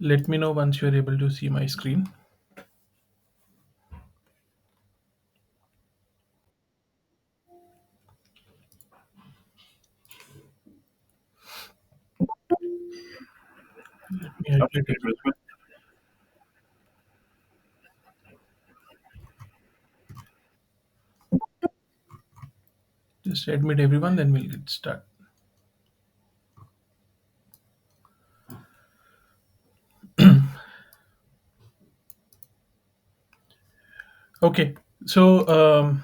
Let me know once you're able to see my screen. Let me highlight it. Just admit everyone, then we'll get started. Okay, so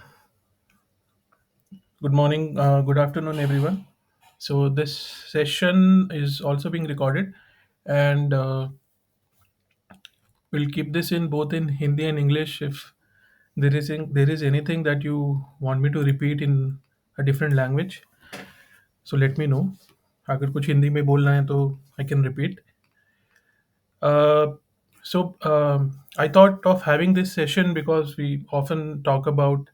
good morning, good afternoon, everyone. So this session is also being recorded, and we'll keep this in both in Hindi and English. If there is anything that you want me to repeat in a different language, so let me know. अगर कुछ हिंदी में बोलना है तो I can repeat. Uh, so I thought of having this session because we often talk about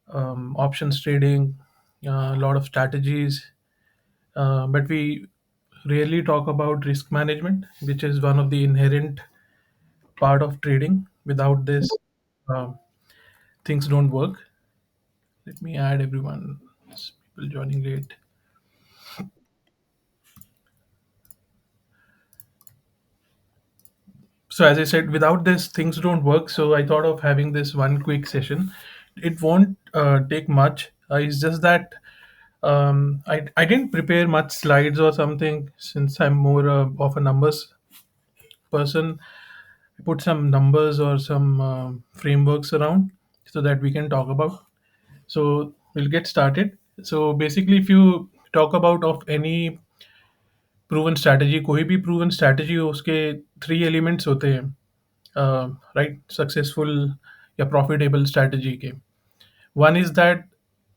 options trading, a lot of strategies, but we rarely talk about risk management, which is one of the inherent part of trading. Without this, um things don't work. Let me add everyone. People joining late. So as I said, without this, things don't work. So I thought of having this one quick session. It won't take much. It's just that I didn't prepare much slides or something since I'm more of a numbers person. I put some numbers or some frameworks around so that we can talk about. So we'll get started. So basically, if you talk about of any proven strategy, कोई भी proven strategy हो उसके three elements होते हैं, right? Successful या profitable strategy के. One is that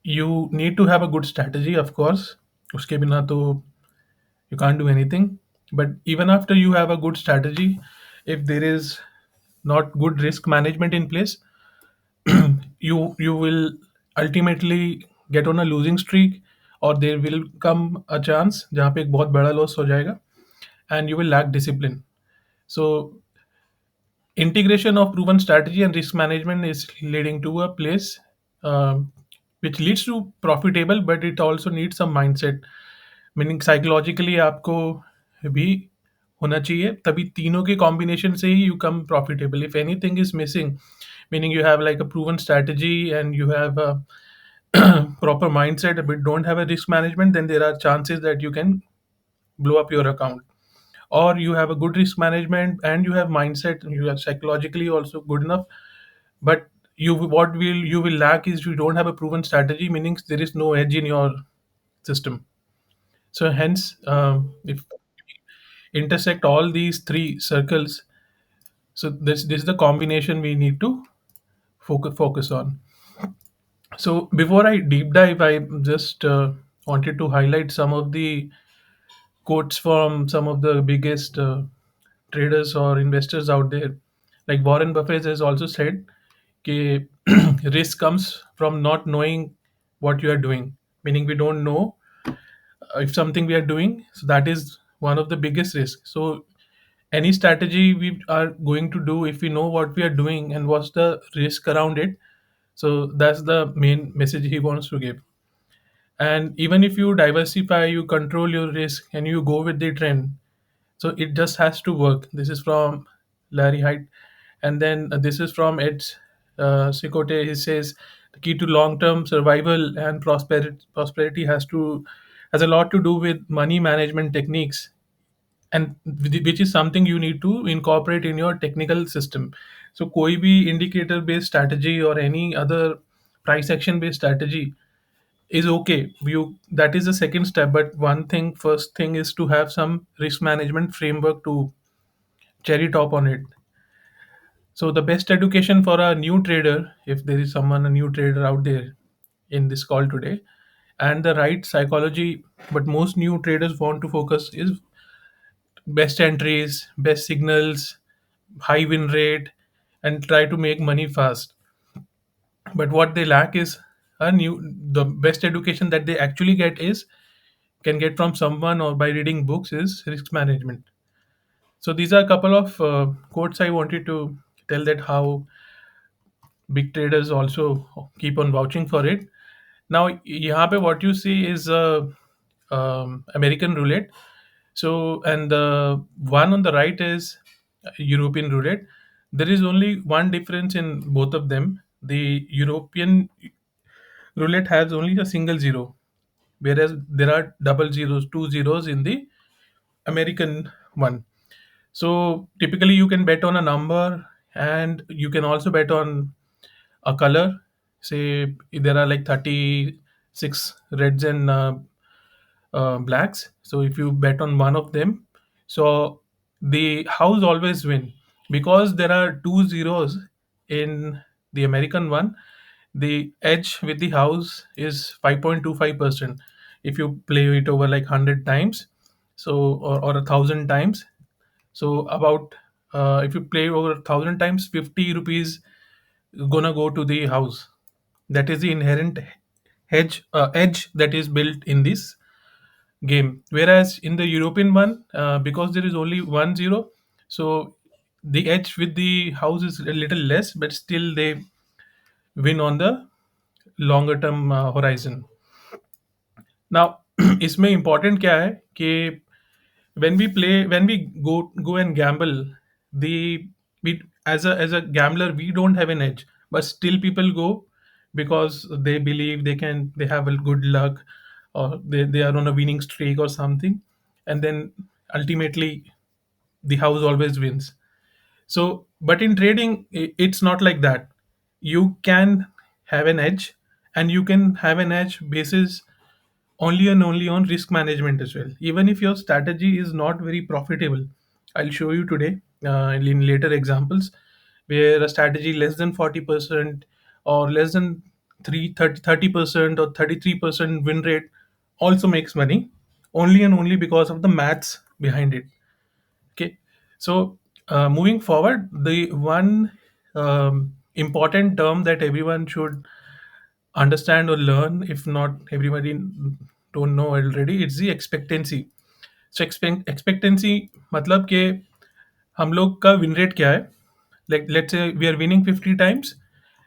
you need to have a good strategy, of course. उसके बिना तो you can't do anything. But even after you have a good strategy, if there is not good risk management in place, you will ultimately get on a losing streak, or there will come a chance जहाँ पे एक बहुत बड़ा loss हो जाएगा, and you will lack discipline. So integration of proven strategy and risk management is leading to a place, which leads to profitable, but it also needs some mindset. Meaning psychologically आपको भी होना चाहिए, तभी तीनों के combination से ही you come profitable. If anything is missing, meaning you have like a proven strategy and you have a proper mindset but don't have a risk management, then there are chances that you can blow up your account. Or you have a good risk management and you have mindset and you are psychologically also good enough, but you will lack is you don't have a proven strategy, meaning there is no edge in your system. So hence, if intersect all these three circles, so this is the combination we need to focus on. So before I deep dive, I just wanted to highlight some of the quotes from some of the biggest traders or investors out there. Like Warren Buffett has also said, कि risk comes from not knowing what you are doing. Meaning we don't know if something we are doing, so that is one of the biggest risks. So any strategy we are going to do, if we know what we are doing and what's the risk around it, so that's the main message he wants to give. And even if you diversify, you control your risk and you go with the trend, so it just has to work. This is from Larry Height. And then this is from Ed Sikote. He says the key to long-term survival and prosperity has a lot to do with money management techniques, and which is something you need to incorporate in your technical system. So कोई भी indicator based strategy or any other price action based strategy is okay. You That is the second step, but first thing is to have some risk management framework to cherry top on it. So the best education for a new trader, if there is someone a new trader out there in this call today, and the right psychology, but most new traders want to focus is best entries, best signals, high win rate, and try to make money fast. But what they lack is the best education that they actually get is can get from someone or by reading books is risk management. So these are a couple of quotes I wanted to tell, that how big traders also keep on vouching for it. Now यहाँ पे what you see is American roulette. So, and the one on the right is European roulette. There is only one difference in both of them. The European roulette has only a single zero, whereas there are double zeros, two zeros in the American one. So typically you can bet on a number, and you can also bet on a color. Say there are like 36 reds and blacks. So if you bet on one of them, so the house always win, because there are two zeros in the American one. The edge with the house is 5.25%. If you play it over like 100 times, so or 1,000 times, so about if you play over 1,000 times, 50 rupees gonna go to the house. That is the inherent edge that is built in this game. Whereas in the European one, because there is only one zero, so the edge with the house is a little less, but still they win on the longer term horizon. Now इसमें important क्या है कि when we go and gamble, the we as a gambler we don't have an edge, but still people go because they believe they have a good luck, or they are on a winning streak or something, and then ultimately the house always wins. So, but in trading, it's not like that. You can have an edge, and you can have an edge basis only and only on risk management as well. Even if your strategy is not very profitable, I'll show you today in later examples where a strategy less than 40% or less than 30% or 33% win rate also makes money, only and only because of the maths behind it. Okay, so moving forward, the one important term that everyone should understand or learn, if not everybody don't know already, it's the expectancy. So expectancy मतलब कि हम लोग का win rate क्या है. Like let's say we are winning 50 times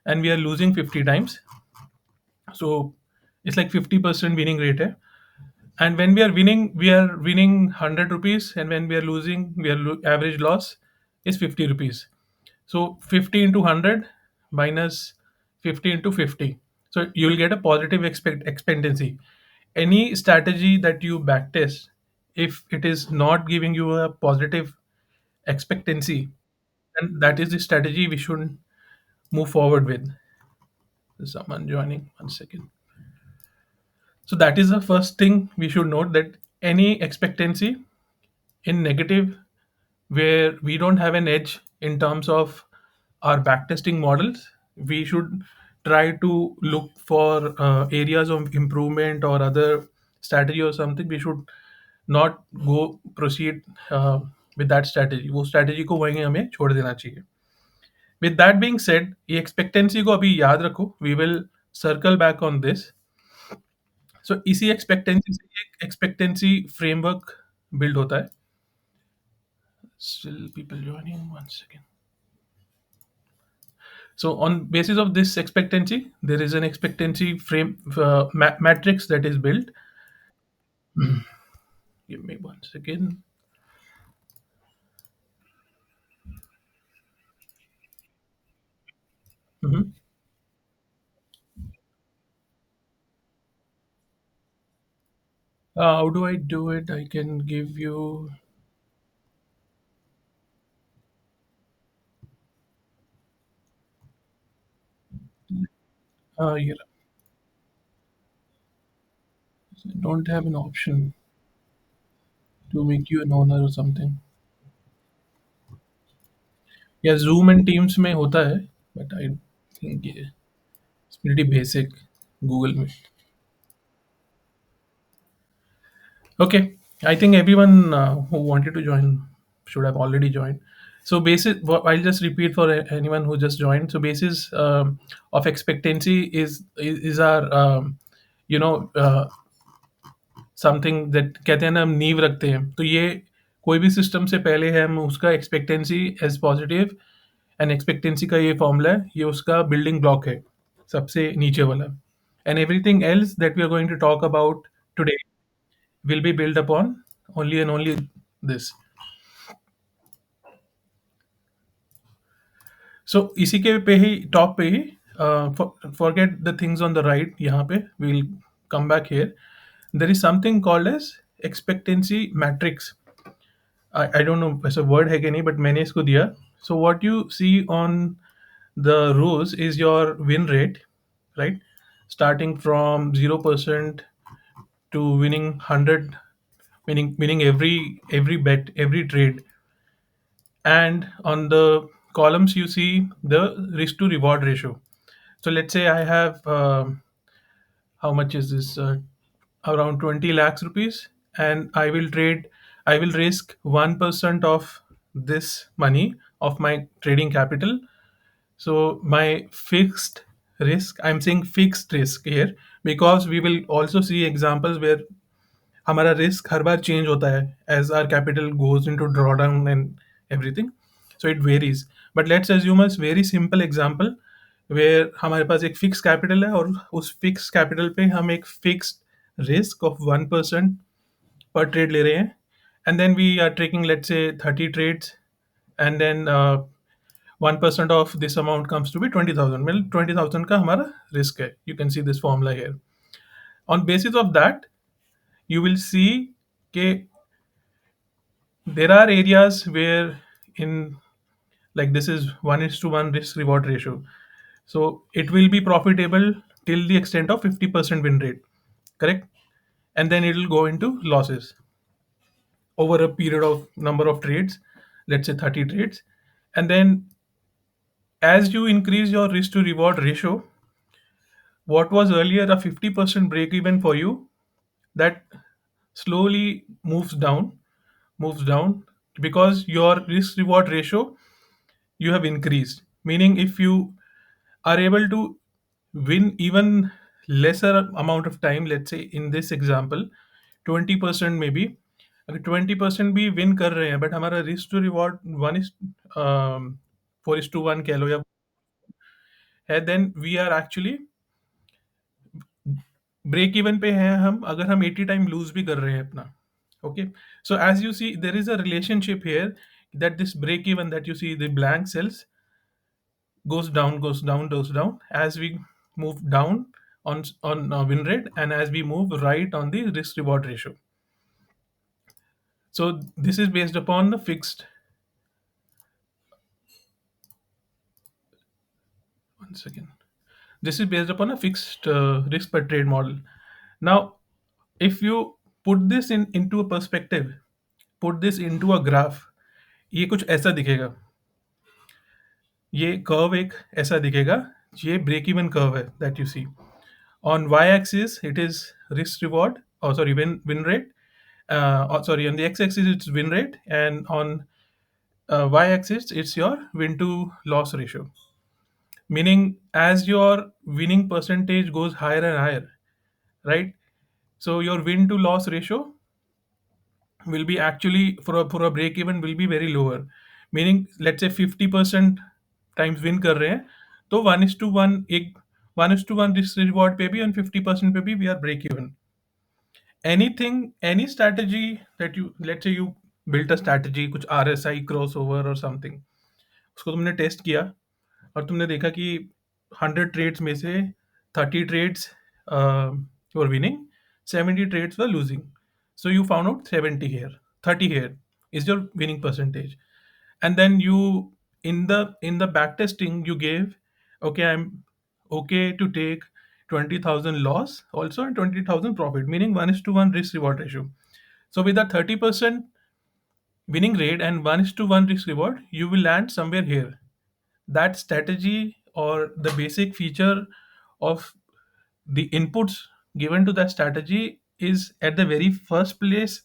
and we are losing 50 times, so it's like 50% winning rate है. And when we are winning 100 rupees, and when we are losing, average loss is 50 rupees. So 50 into 100 minus 50 into 50. So you will get a positive expectancy. Any strategy that you backtest, if it is not giving you a positive expectancy, then that is the strategy we should move forward with. There's someone joining. One second. So that is the first thing we should note, that any expectancy in negative, where we don't have an edge in terms of our backtesting models, we should try to look for areas of improvement or other strategy or something. We should not go proceed with that strategy. वो strategy को वहीं हमें छोड़ देना चाहिए. With that being said, ये expectancy को अभी याद रखो. We will circle back on this. So इसी expectancy से एक expectancy framework build होता है. Still people joining. One second. So on basis of this expectancy, there is an expectancy matrix that is built. Give me one second. Mhm. How do I do it? I can give you. Yeah, I don't have an option to make you an owner or something. Yeah, Zoom and Teams में होता है, but I think it's pretty basic. Google Meet. Okay, I think everyone who wanted to join should have already joined. So basis, I'll just repeat for anyone who just joined. So basis of expectancy is our you know something that कहते हैं ना हम नींव रखते हैं. तो ये कोई भी सिस्टम से पहले हम उसका expectancy as positive and expectancy का ये फॉर्मूला है, ये उसका बिल्डिंग ब्लॉक है, सबसे नीचे वाला. And everything else that we are going to talk about today will be build upon only and only this. So इसी के पे ही टॉप पे ही forget the things on the right. यहाँ पे will come back here. There is something called as expectancy matrix. I don't know ऐसा word है कि नहीं, बट मैंने इसको दिया. So what you see on the rows is your win rate, right? Starting from 0% to winning 100, winning every bet, every trade. And on the columns you see the risk to reward ratio. So let's say I have how much is this, around 20 lakhs rupees, and I will risk 1% of this money of my trading capital. So my fixed risk, I'm saying fixed risk here because we will also see examples where हमारा risk हर बार change होता है as our capital goes into drawdown and everything. So it varies. But let's assume a very simple example where हमारे पास एक fixed capital है और उस fixed capital पे हम एक fixed risk of 1% per trade ले रहे हैं. And then we are taking, let's say, 30 trades, and then 1% of this amount comes to be 20,000. Well, 20,000 का हमारा risk है. You can see this formula here. On basis of that, you will see that there are areas where in, like, this is 1 is to 1 risk reward ratio. So it will be profitable till the extent of 50% win rate, correct? And then it will go into losses over a period of number of trades, let's say 30 trades. And then as you increase your risk to reward ratio, what was earlier a 50% break even for you, that slowly moves down, because your risk reward ratio you have increased. Meaning if you are able to win even lesser amount of time, let's say in this example 20% maybe, अगर 20% भी win कर रहे हैं but हमारा risk to reward 4:1 कह लो या है, then we are actually break even पे हैं हम, अगर हम 80 टाइम लूज भी कर रहे हैं अपना. Okay. So as you see there is a relationship here that this break even that you see the blank cells goes down as we move down on win rate, and as we move right on the risk reward ratio. So this is based upon the fixed, one second, this is based upon a fixed risk per trade model. Now if you put this into a perspective, put this into a graph, ये कुछ ऐसा दिखेगा. ये curve एक ऐसा दिखेगा. ये break even curve है that you see. On y-axis it is risk reward, oh sorry, win rate. Sorry, on the x-axis it's win rate, and on y-axis it's your win to loss ratio. Meaning as your winning percentage goes higher and higher, right? So your win to loss ratio will be actually for a break even will be very lower. Meaning let's say 50% times win कर रहे हैं तो 1:1 एक 1:1 risk reward पे भी and 50% पे भी we are break even. Any strategy that you, let's say you built a strategy, कुछ RSI crossover or something, उसको तुमने टेस्ट किया और तुमने देखा कि 100 ट्रेड्स में से 30 trades were winning, 70 trades were losing. So you found out 70 here, 30 here is your winning percentage. And then you, in the back testing you gave, okay, I'm okay to take 20,000 loss also and 20,000 profit, meaning 1:1 risk reward ratio. So with a 30% winning rate and 1:1 risk reward, you will land somewhere here. That strategy or the basic feature of the inputs given to that strategy is at the very first place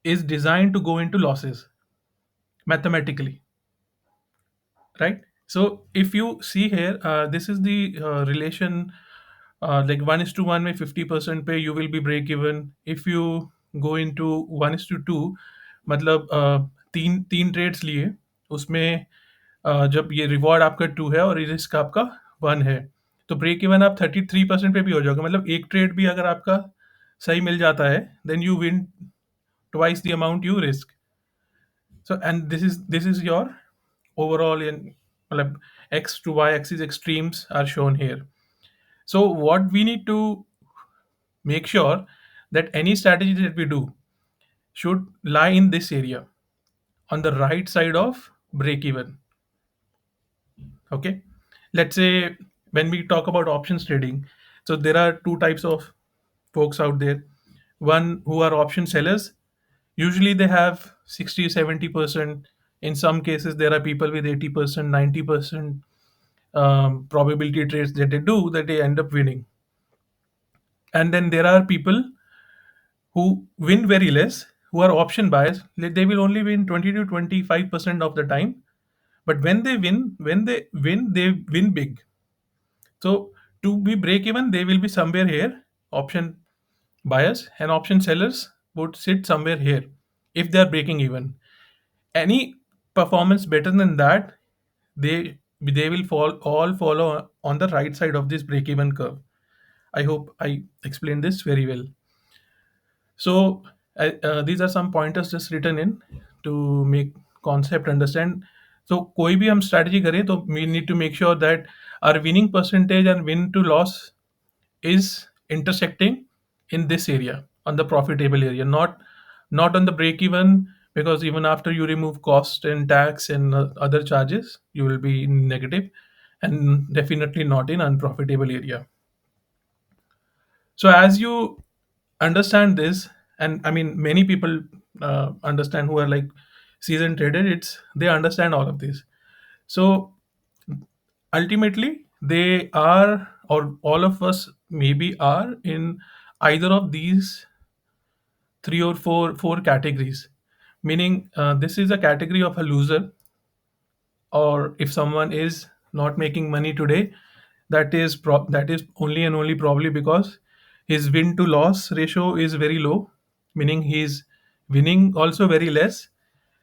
is designed to go into losses mathematically, right? So if you see here, this is the relation, like 1:1 में 50% पे you will be break even. If you go into 1:2, मतलब तीन तीन trades लिए, उसमें जब ये reward आपका 2 है और रिस्क आपका 1 है, तो ब्रेक इवन आप 33% पे भी हो जाओगे। मतलब एक ट्रेड भी अगर आपका सही मिल जाता है, then you win twice the amount you risk. So and this is your overall in, मतलब x to y axis extremes are shown here. So what we need to make sure that any strategy that we do should lie in this area on the right side of break even. Okay, let's say when we talk about options trading, so there are two types of folks out there. One who are option sellers, usually they have 60-70%. In some cases there are people with 80%, 90% probability trades that they do, that they end up winning. And then there are people who win very less, who are option buyers. They will only win 20 to 25% of the time, but when they win big. So to be break even, they will be somewhere here. Option buyers and option sellers would sit somewhere here if they are breaking even. Any performance better than that, they will all follow on the right side of this break even curve. I hope I explained this very well. So these are some pointers just written in to make concept understand. So कोई भी हम strategy करें तो we need to make sure that our winning percentage and win to loss is intersecting in this area, on the profitable area, not on the break even, because even after you remove cost and tax and other charges, you will be in negative, and definitely not in unprofitable area. So as you understand this, and I mean many people understand who are like seasoned trader, it's they understand all of this. So ultimately they are, or all of us maybe are in either of these three or four categories, meaning this is a category of a loser, or if someone is not making money today, that is only and only probably because his win to loss ratio is very low, meaning he's winning also very less,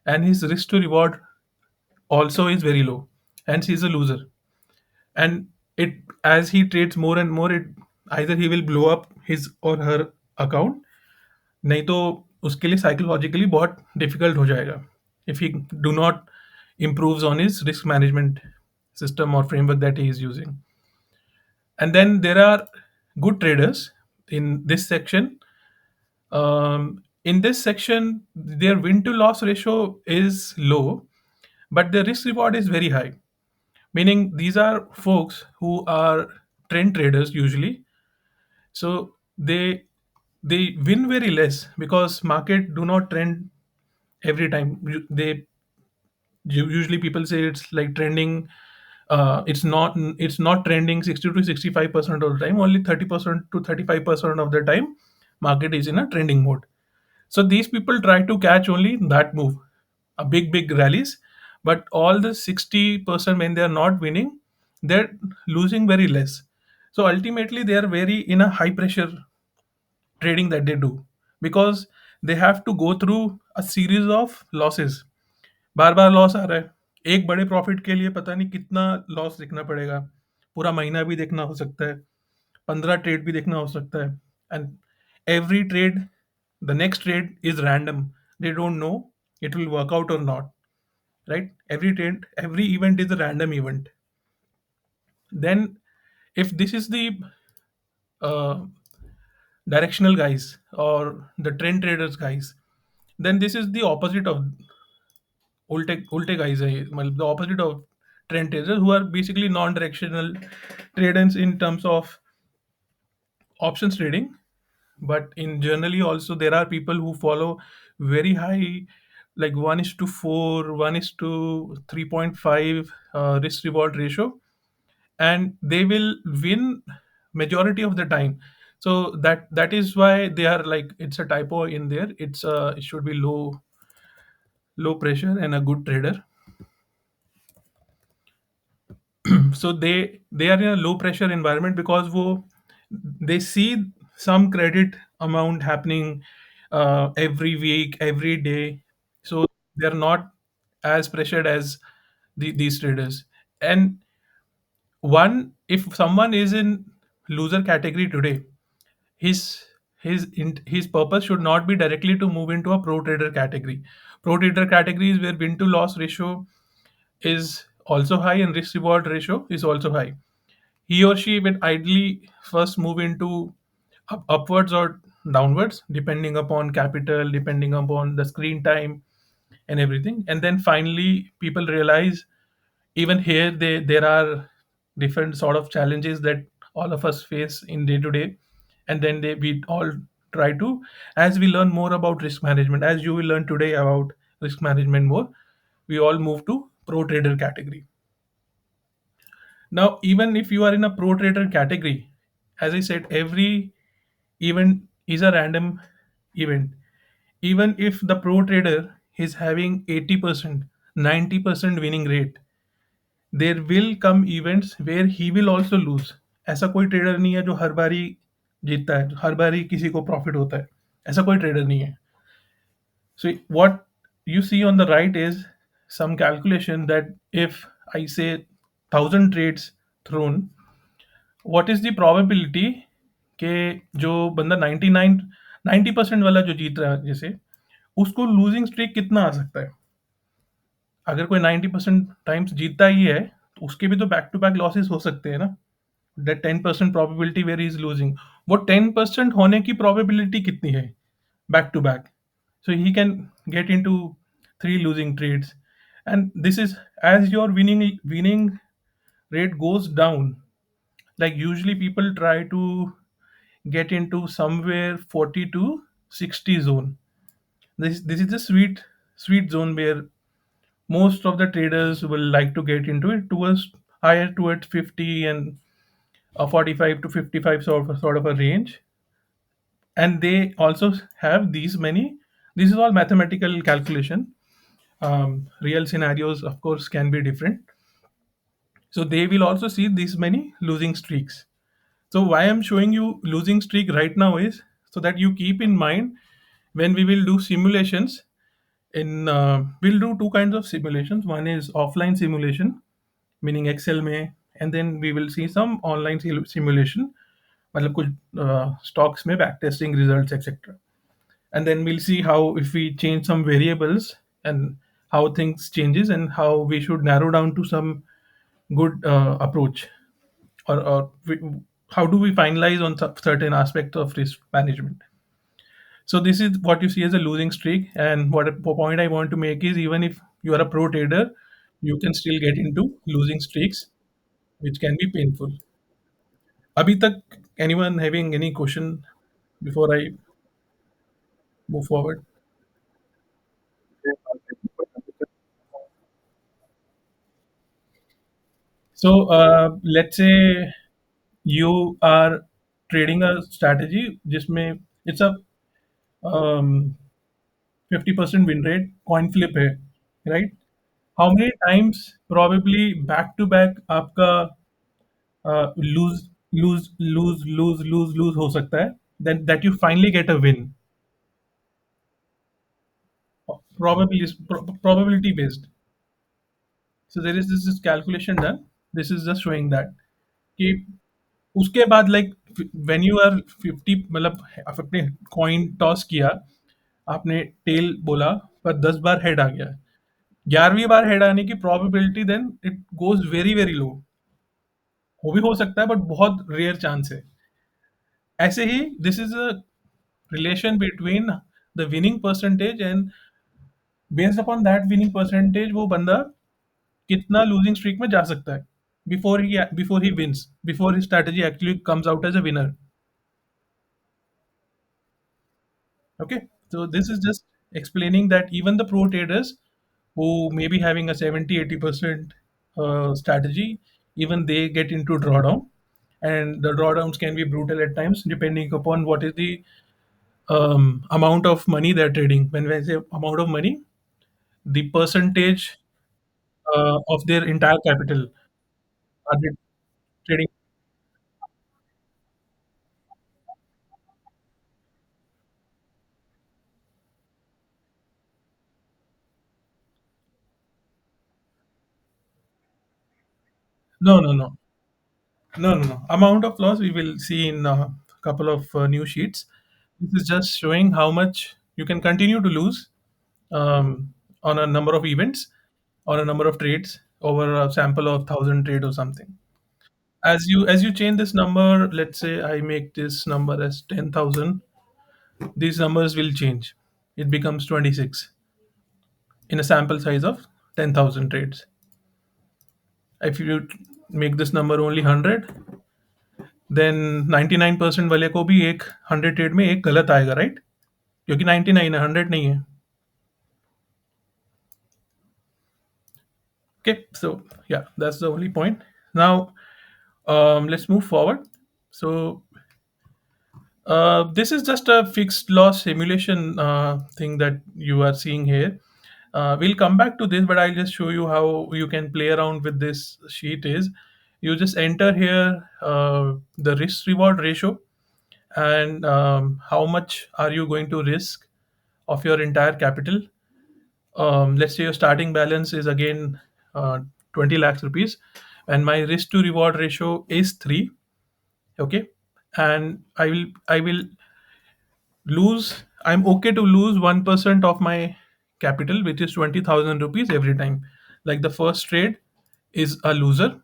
and his risk to reward also is very low, hence he's a loser. And it, as he trades more and more, it either he will blow up his or her account, नहीं तो उसके लिए psychologically बहुत difficult हो जाएगा if he do not improves on his risk management system or framework that he is using. And then there are good traders in this section. In this section, their win to loss ratio is low, but the risk reward is very high. Meaning these are folks who are trend traders usually. So they win very less because market do not trend every time. They usually people say it's like trending. It's not trending 60 to 65% of the time. Only 30% to 35% of the time, market is in a trending mode. So these people try to catch only that move, a big rallies, but all the 60% when they are not winning, they're losing very less. So ultimately, they are very in a high pressure trading that they do, because they have to go through a series of losses. बार बार loss आ रहा है, एक बड़े profit के लिए पता नहीं कितना लॉस देखना पड़ेगा, पूरा महीना भी देखना हो सकता है, 15 ट्रेड भी देखना हो सकता है, and every trade, the next trade is random, they don't know it will work out or not, right? Every trade, every event is a random event. Then if this is the uh, directional guys or the trend traders guys, then this is the opposite of ulte guys है ये, मतलब the opposite of trend traders, who are basically non-directional traders in terms of options trading. But in generally also there are people who follow very high, like 1 is to 4, 1 is to 3.5 risk reward ratio, and they will win majority of the time. So that is why they are like, it's a typo in there, it should be low pressure and a good trader. So they are in a low pressure environment because they see some credit amount happening every week, every day, They're not as pressured as these traders. And one, if someone is in loser category today, his his purpose should not be directly to move into a pro trader category. Pro trader category is where win to loss ratio is also high and risk reward ratio is also high. He or she will ideally first move into upwards or downwards depending upon capital, depending upon the screen time and everything. And then finally people realize even here there are different sort of challenges that all of us face in day to day. And then we all try to, as we learn more about risk management, as you will learn today about risk management more, we all move to pro trader category. Now even if you are in a pro trader category, as I said, every event is a random event. Even if the pro trader is having 80% 90% winning rate, there will come events where he will also lose. ऐसा कोई trader नहीं है जो हर बारी जीतता है, हर बारी किसी को प्रॉफिट होता है. ऐसा कोई ट्रेडर नहीं है. So what you see on the right is some calculation that if I say 1000 trades thrown, what is the probability कि जो बंदा 99 90% वाला जो जीत रहा है जैसे, उसको लूजिंग स्ट्रीक कितना आ सकता है. अगर कोई 90% टाइम्स जीतता ही है तो उसके भी तो बैक टू बैक लॉसेस हो सकते हैं ना. That 10% probability where is losing, वो 10% होने की प्रोबेबिलिटी कितनी है back to back. So he can get into three losing trades. And this is as your winning rate goes down, like usually people try to get into somewhere 40 to 60 zone. This is the sweet zone where most of the traders will like to get into it, towards higher towards 50 and 45 to 55 sort of a range. And they also have these many, this is all mathematical calculation. Real scenarios of course can be different. So they will also see these many losing streaks. So why I'm showing you losing streak right now is so that you keep in mind when we will do simulations. In we'll do two kinds of simulations. One is offline simulation, meaning Excel में, and then we will see some online simulation, मतलब कुछ stocks में back testing results etc. And then we'll see how if we change some variables and how things changes and how we should narrow down to some good approach, or how do we finalize on certain aspects of risk management. So this is what you see as a losing streak, and what a point I want to make is even if you are a pro trader, you can still get into losing streaks, which can be painful. Abhi tak, anyone having any question before I move forward? So let's say you are trading a strategy जिसमें it's a um, 50% win rate coin flip है, right? How many times probably back to back आपका lose हो सकता है, then that you finally get a win. Probably probability based. So there is this calculation done. This is just showing that कि उसके बाद like when you are 50, मतलब आपने coin toss किया, आपने टेल बोला पर 10 बार हेड आ गया, 11वीं बार हेड आने की probability then it goes very very low. वो भी हो सकता है बट बहुत रेयर चांस है. ऐसे ही this is a relation between the winning percentage and based upon that winning percentage वो बंदा कितना लूजिंग स्ट्रीक में जा सकता है बिफोर ही wins, before his strategy actually comes out as a winner. Okay, so this is just explaining that even the pro traders who may be having a 70-80% strategy, even they get into drawdown, and the drawdowns can be brutal at times depending upon what is the amount of money they're trading. When I say amount of money, the percentage of their entire capital are they trading. No, no, no, no, no, no. Amount of loss we will see in a couple of new sheets. This is just showing how much you can continue to lose on a number of events or a number of trades over a sample of 1,000 trade or something. As you change this number, let's say I make this number as 10,000, these numbers will change. It becomes 26 in a sample size of 10,000 trades. If you make this number only 100, then 99% वाले को भी एक 100 trade में एक गलत आएगा, right? क्योंकि 99 है, 100 नहीं है. Okay, so yeah, that's the only point. Now, let's move forward. So this is just a fixed loss simulation thing that you are seeing here. We'll come back to this, but I'll just show you how you can play around with this sheet. Is you just enter here the risk reward ratio, and how much are you going to risk of your entire capital. Let's say your starting balance is again 20 lakhs rupees, and my risk to reward ratio is 3. Okay, and I will lose. I'm okay to lose 1% of my capital, which is 20,000 rupees every time. Like the first trade is a loser.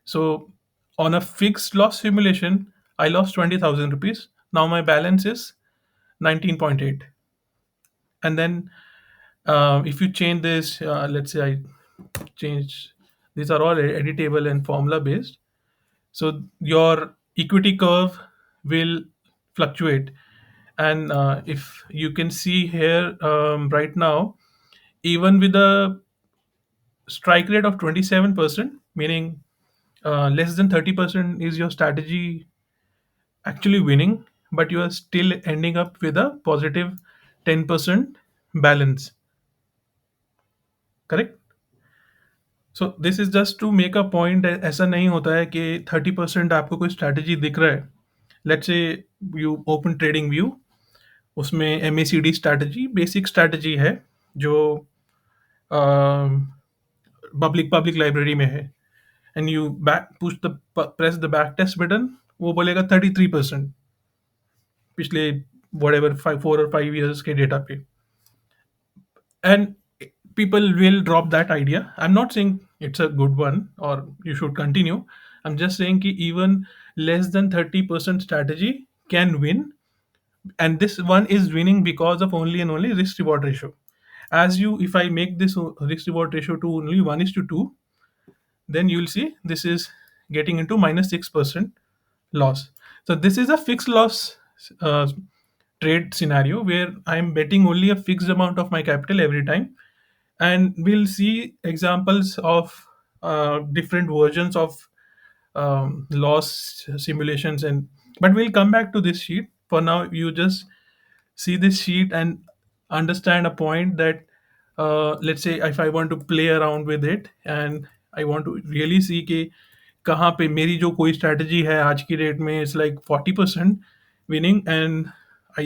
So on a fixed loss simulation, I lost 20,000 rupees. Now my balance is 19.8. And then if you change this, let's say I change, these are all editable and formula based. So your equity curve will fluctuate. And if you can see here right now, even with a strike rate of 27%, meaning less than 30% is your strategy actually winning, but you are still ending up with a positive 10% balance, correct? So this is just to make a point. ऐसा नहीं होता है कि 30% आपको कोई strategy दिख रहा है. Let's say you open TradingView, उसमें M A C D strategy basic strategy है जो पब्लिक पब्लिक लाइब्रेरी में है. And you back push the press the back test button, वो बोलेगा 33% पिछले वट एवर 4 or 5 years के डेटा पे. And people will drop that idea. I'm not saying it's a good one or you should continue. I'm just saying that even less than 30% strategy can win, and this one is winning because of only and only risk reward ratio. As you, if I make this risk reward ratio to only 1:2, then you will see this is getting into -6% loss. So this is a fixed loss uh, trade scenario where I'm betting only a fixed amount of my capital every time, and we'll see examples of different versions of loss simulations. And but we'll come back to this sheet. For now, you just see this sheet and understand a point that let's say if I want to play around with it and I want to really see कि कहाँ पे मेरी जो कोई strategy है आज की date में it's like 40% winning, and I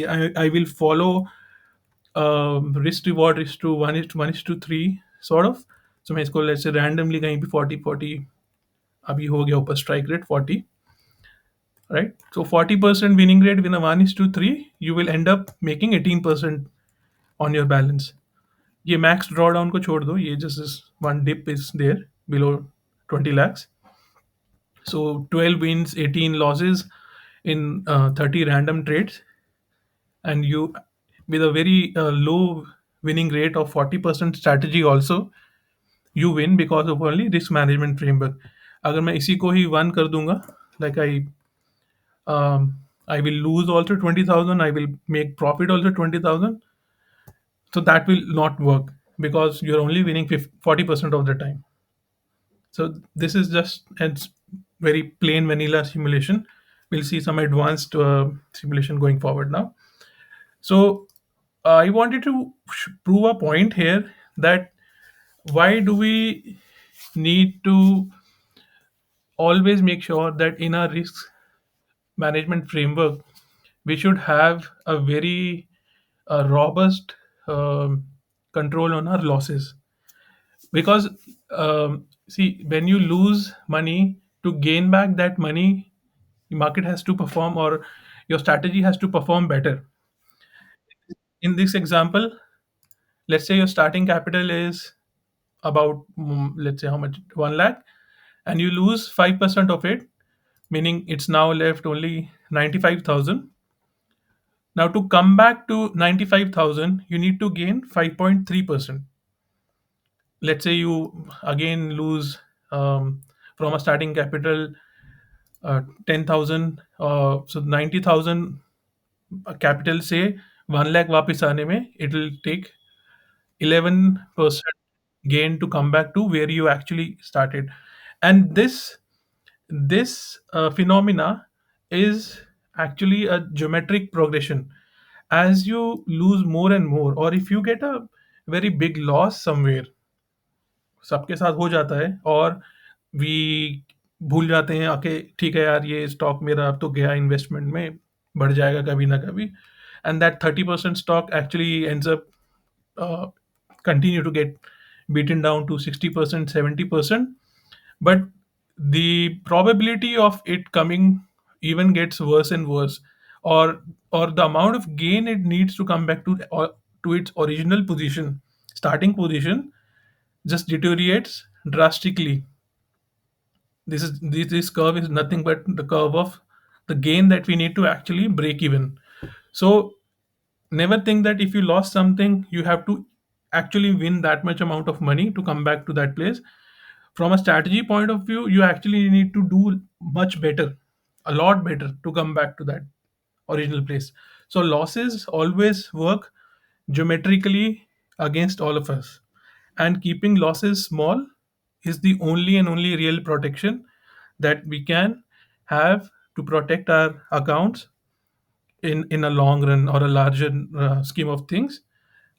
will follow risk reward is to 1:3 sort of. So मैं इसको let's say randomly कहीं भी 40 40 अभी हो गया ऊपर strike rate 40, right? So 40% winning rate with a 1:3, you will end up making 18% on your balance. ये max drawdown को छोड़ दो, ये just is one dip is there below 20 lakhs. So 12 wins, 18 losses in 30 random trades, and you with a very low winning rate of 40% strategy also you win because of only risk management framework. अगर मैं इसी को ही one कर दूंगा, like I will lose also 20,000, I will make profit also 20,000, so that will not work because you're only winning 40% of the time. So this is just a very plain vanilla simulation. We'll see some advanced simulation going forward now. So I wanted to prove a point here that why do we need to always make sure that in our risk management framework we should have a very robust control on our losses, because See, when you lose money, to gain back that money, the market has to perform, or your strategy has to perform better. In this example, let's say your starting capital is about, let's say how much, 1 lakh, and you lose 5% of it, meaning it's now left only 95,000. Now to come back to 95,000, you need to gain 5.3%. Let's say you again lose, from a starting capital, 10,000, so 90,000 capital से 1 lakh वापस आने में it will take 11% gain to come back to where you actually started. And this phenomena is actually a geometric progression. As you lose more and more, or if you get a very big loss somewhere, सबके साथ हो जाता है, और we भूल जाते हैं आके, ठीक है यार, ये स्टॉक मेरा अब तो गया इन्वेस्टमेंट में, बढ़ जाएगा कभी ना कभी, and that 30% stock actually ends up, uh, continue to get beaten down to 60%, 70%. But the probability of it coming even gets worse and worse, or or the amount of gain it needs to come back to its original position, starting position, just deteriorates drastically. This curve is nothing but the curve of the gain that we need to actually break even. So never think that if you lost something, you have to actually win that much amount of money to come back to that place. From a strategy point of view, you actually need to do much better, a lot better, to come back to that original place. So losses always work geometrically against all of us, and keeping losses small is the only and only real protection that we can have to protect our accounts in a long run, or a larger scheme of things,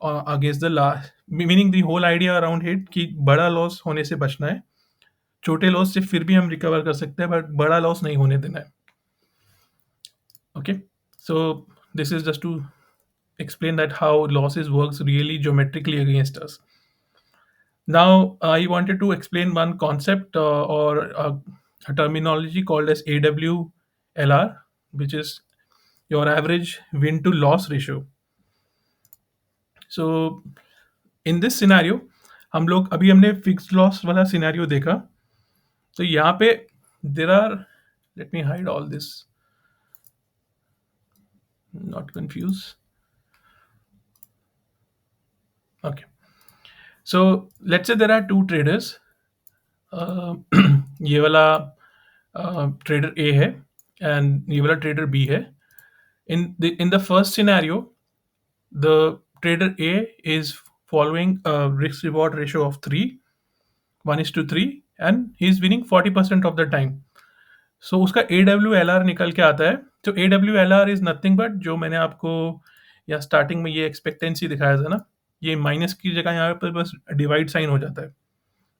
against the last, meaning the whole idea around it कि बड़ा loss होने से बचना है, छोटे loss से फिर भी हम रिकवर कर सकते हैं, बट बड़ा लॉस नहीं होने देना है. Okay, so this is just to explain that how losses works really geometrically against us. Now I wanted to explain one concept, or a terminology called as AWLR, which is your average win to loss ratio. So in this scenario, हम लोग अभी हमने fixed loss वाला scenario देखा. तो यहाँ पे there are, let me hide all this, not confuse. Okay, so let's say there are to traders. ये वाला ट्रेडर ए है, एंड ये वाला ट्रेडर बी है. In the first scenario, the trader A is following a risk reward ratio of 3, 1 is to 3, and he is winning 40% of the time. So उसका A W L R निकल के आता है. तो A W L R is nothing but, जो मैंने आपको या स्टार्टिंग में ये एक्सपेक्टेंसी दिखाया था ना, ये माइनस की जगह यहाँ पर बस डिवाइड साइन हो जाता है.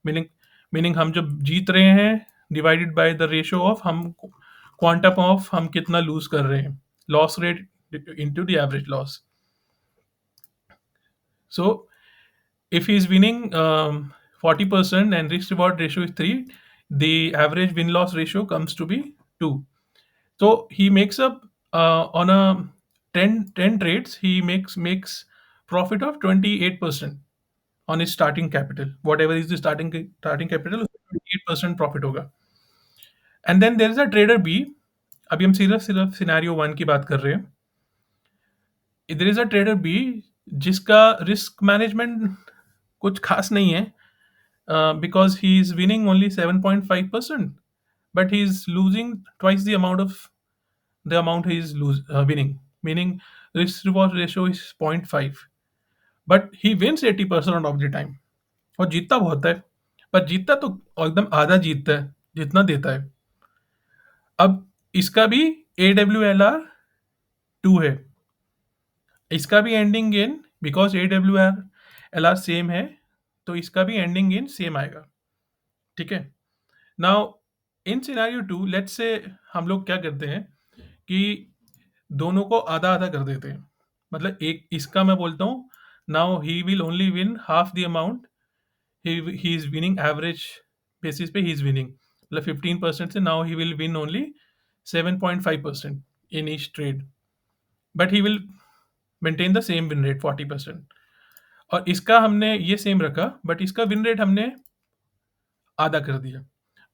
मीनिंग मीनिंग हम जब जीत रहे हैं, divided by the ratio of हम, क्वांटम ऑफ हम कितना लूज कर रहे हैं, loss rate into the average loss. So if he's winning 40% and risk reward ratio is 3, the average win loss ratio comes to be 2. So he makes up, on a 10 trades, he makes profit of 28% on his starting capital. Whatever is the starting capital, 28% profit होगा. And then there is a trader B. अभी हम सिर्फ सिर्फ scenario 1 की बात कर रहे हैं. There is a trader B जिसका रिस्क मैनेजमेंट कुछ खास नहीं है, because he is winning only 7.5%, but he is losing twice the amount he is winning, meaning risk reward ratio is 0.5, but he wins 80% of the time. और जीतता बहुत है, पर जीतता तो एकदम आधा जीतता है जितना देता है. अब इसका भी ए डब्ल्यू एल आर 2 है, इसका भी ending gain, because A W R L R same है, तो इसका भी एंडिंग गेन सेम आएगा. ठीक है. Now in scenario 2, let's say हम लोग क्या करते हैं कि दोनों को आधा आधा कर देते हैं. मतलब एक इसका मैं बोलता हूँ, now he will only win half the amount he is winning average basis पे ही इज विनिंग, मतलब 15% से now he will win only 7.5% in each trade, but he will maintain the same win rate 40%। और इसका हमने ये same रखा, but इसका win rate हमने आधा कर दिया।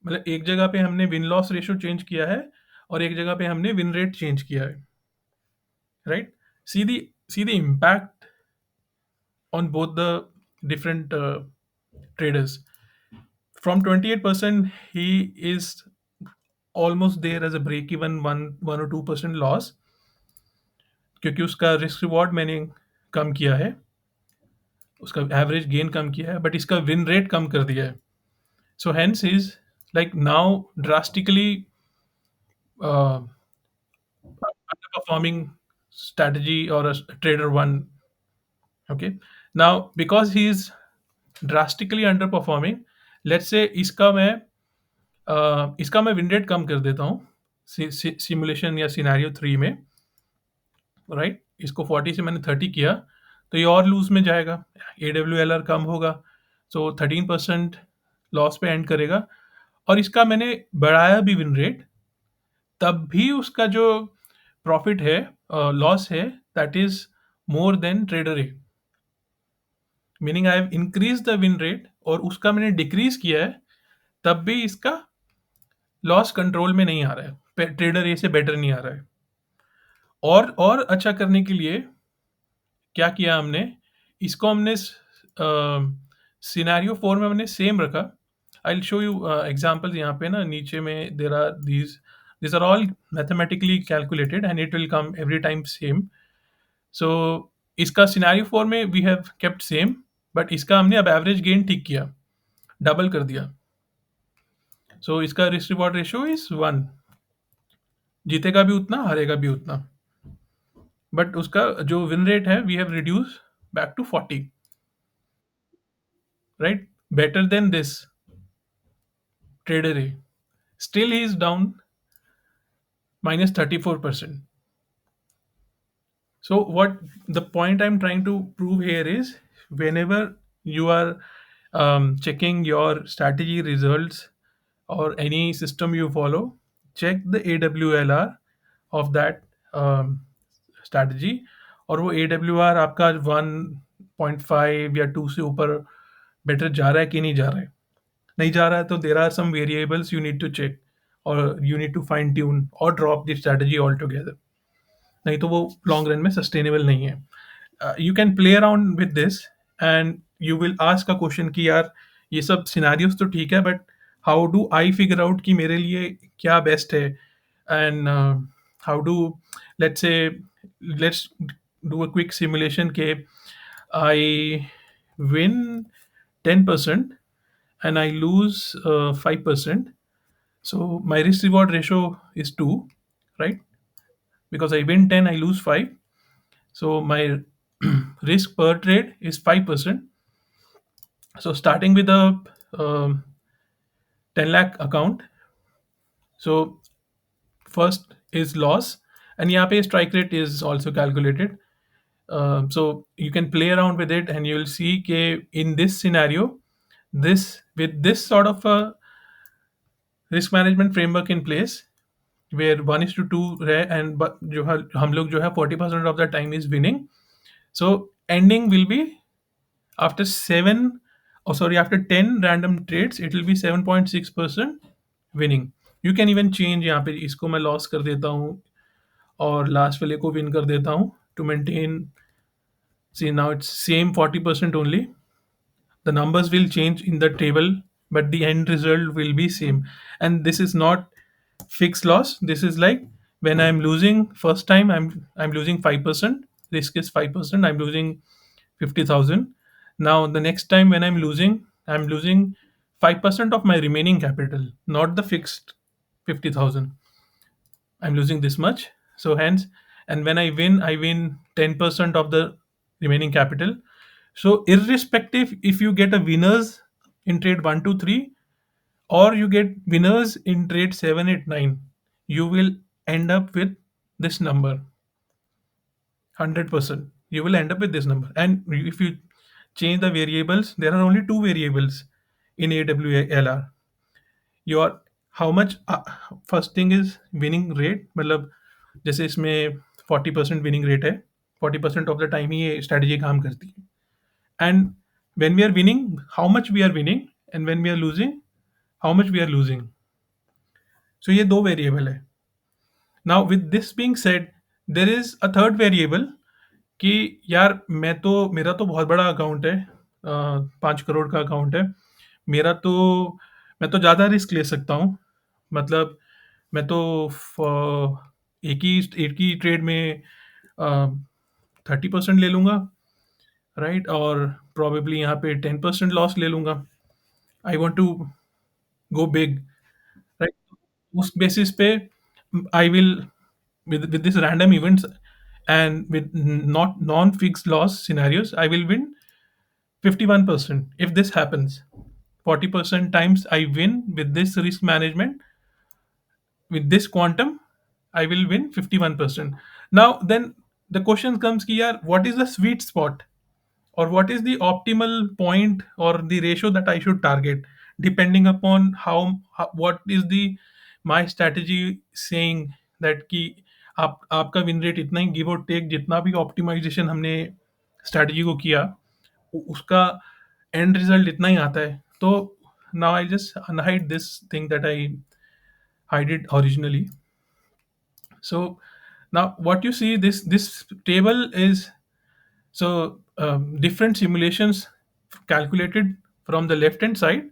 मतलब एक जगह पे हमने विन लॉस रेशियो चेंज किया है और एक जगह पे हमने विन रेट चेंज किया है, right? See the impact on both the different traders. From 28%, he is almost there as a break even, 1 or 2% loss, क्योंकि उसका रिस्क रिवॉर्ड मैंने कम किया है, उसका एवरेज गेन कम किया है, बट इसका विन रेट कम कर दिया है। So hence is like now drastically underperforming strategy or a trader one. Okay, now because he is drastically underperforming, let's say इसका मैं विन रेट कम कर देता हूँ सिमुलेशन या सिनेरियो 3 में, राइट? इसको 40 से मैंने 30 किया, तो ये और लूज में जाएगा, AWLR कम होगा, सो 13% लॉस पे एंड करेगा। और इसका मैंने बढ़ाया भी विन रेट, तब भी उसका जो प्रॉफिट है, लॉस है, that is more than trader A, meaning I have increase the win rate और उसका मैंने डिक्रीज किया है, तब भी इसका लॉस कंट्रोल में नहीं आ रहा है, ट्रेडर ए से बेटर नहीं आ रहा है। और अच्छा करने के लिए क्या किया हमने, इसको हमने सिनेरियो 4 में हमने सेम रखा। I will show you examples. यहाँ पे ना नीचे में there are these are all mathematically calculated and it will come every time same. So इसका सिनेरियो 4 में we have kept same, but इसका हमने अब एवरेज गेन ठीक किया, डबल कर दिया। सो इसका रिस्क रिवॉर्ड रेशियो इज 1, जीतेगा भी उतना, हारेगा भी उतना, बट उसका जो विन रेट है we have reduce back to 40, right? Better than this trader A. Still he is down minus 34%. So what the point I'm trying to prove here is, whenever you are checking your strategy results or any system you follow, check the AWLR of that strategy, और वो AWR आपका 1.5 या 2 से ऊपर better जा रहा है कि नहीं जा रहा है। नहीं जा रहा है तो there are some variables you need to check, और you need to fine tune और drop the strategy all together, नहीं तो वो लॉन्ग रन में सस्टेनेबल नहीं है। You can play around with this and you will ask a question कि यार ये सब सिनारियोस तो ठीक है, but how do I figure out कि मेरे लिए क्या बेस्ट है, एंड हाउ डू, लेट्स से let's do a quick simulation के आई win 10% and I lose 5%. So my risk reward ratio is 2, right? Because I win 10, I lose 5. So my risk per trade is 5%. So starting with a 10 lakh account, so first is loss, and यहाँ पे strike rate is also calculated. So you can play around with it and you'll see कि in this scenario, this with this sort of a risk management framework in place, where 1:2 रहे and जो है हम लोग जो है 40% of the time is winning, so ending will be after 7, oh sorry, after 10 random trades it will be 7.6% winning. You can even change, यहाँ पे इसको मैं लॉस कर देता हूँ और लास्ट वाले को विन कर देता हूँ to maintain. See, now it's same 40% only. The numbers will change in the table, but the end result will be same. And this is not fixed loss. This is like when I'm losing first time, I'm losing 5%. Risk is 5%. I'm losing 50,000. Now the next time when I'm losing 5% of my remaining capital, not the fixed 50,000. I'm losing this much. So hence, and when I win 10% of the remaining capital. So irrespective if you get a winners in trade 1, 2, 3, or you get winners in trade 7, 8, 9, you will end up with this number. 100%. You will end up with this number. And if you change the variables, there are only two variables in AWLR. Your how much, first thing is winning rate, मतलब जैसे इसमें 40% winning rate है, 40% of the time ही ये strategy काम करती है। And when we are winning, how much we are winning, and when we are losing, how much we are losing. So ये दो वेरिएबल है। Now with this being said, there is a third variable कि यार मैं तो, मेरा तो बहुत बड़ा अकाउंट है, 5 करोड़ का अकाउंट है मेरा, तो मैं तो ज़्यादा रिस्क ले सकता हूँ। मतलब मैं तो एक ही ट्रेड में 30% ले लूँगा, राइट, और प्रॉबेबली यहाँ पे 10% लॉस ले लूँगा। I want to go big, right. उस बेसिस पे I will, with this random events and with not non-fixed loss scenarios, I will win 51% if this happens. 40% times I win with this risk management, with this quantum, I will win 51%. Now then the question comes ki yaar, what is the sweet spot, or what is the optimal point or the ratio that I should target, depending upon what is the my strategy saying that कि आप आपका win rate इतना ही, give और take जितना भी optimisation हमने strategy को किया उसका एंड रिजल्ट इतना ही आता है। तो now I just unhide this thing that I hide originally. So now what you see, this table is, so different simulations calculated from the left hand side.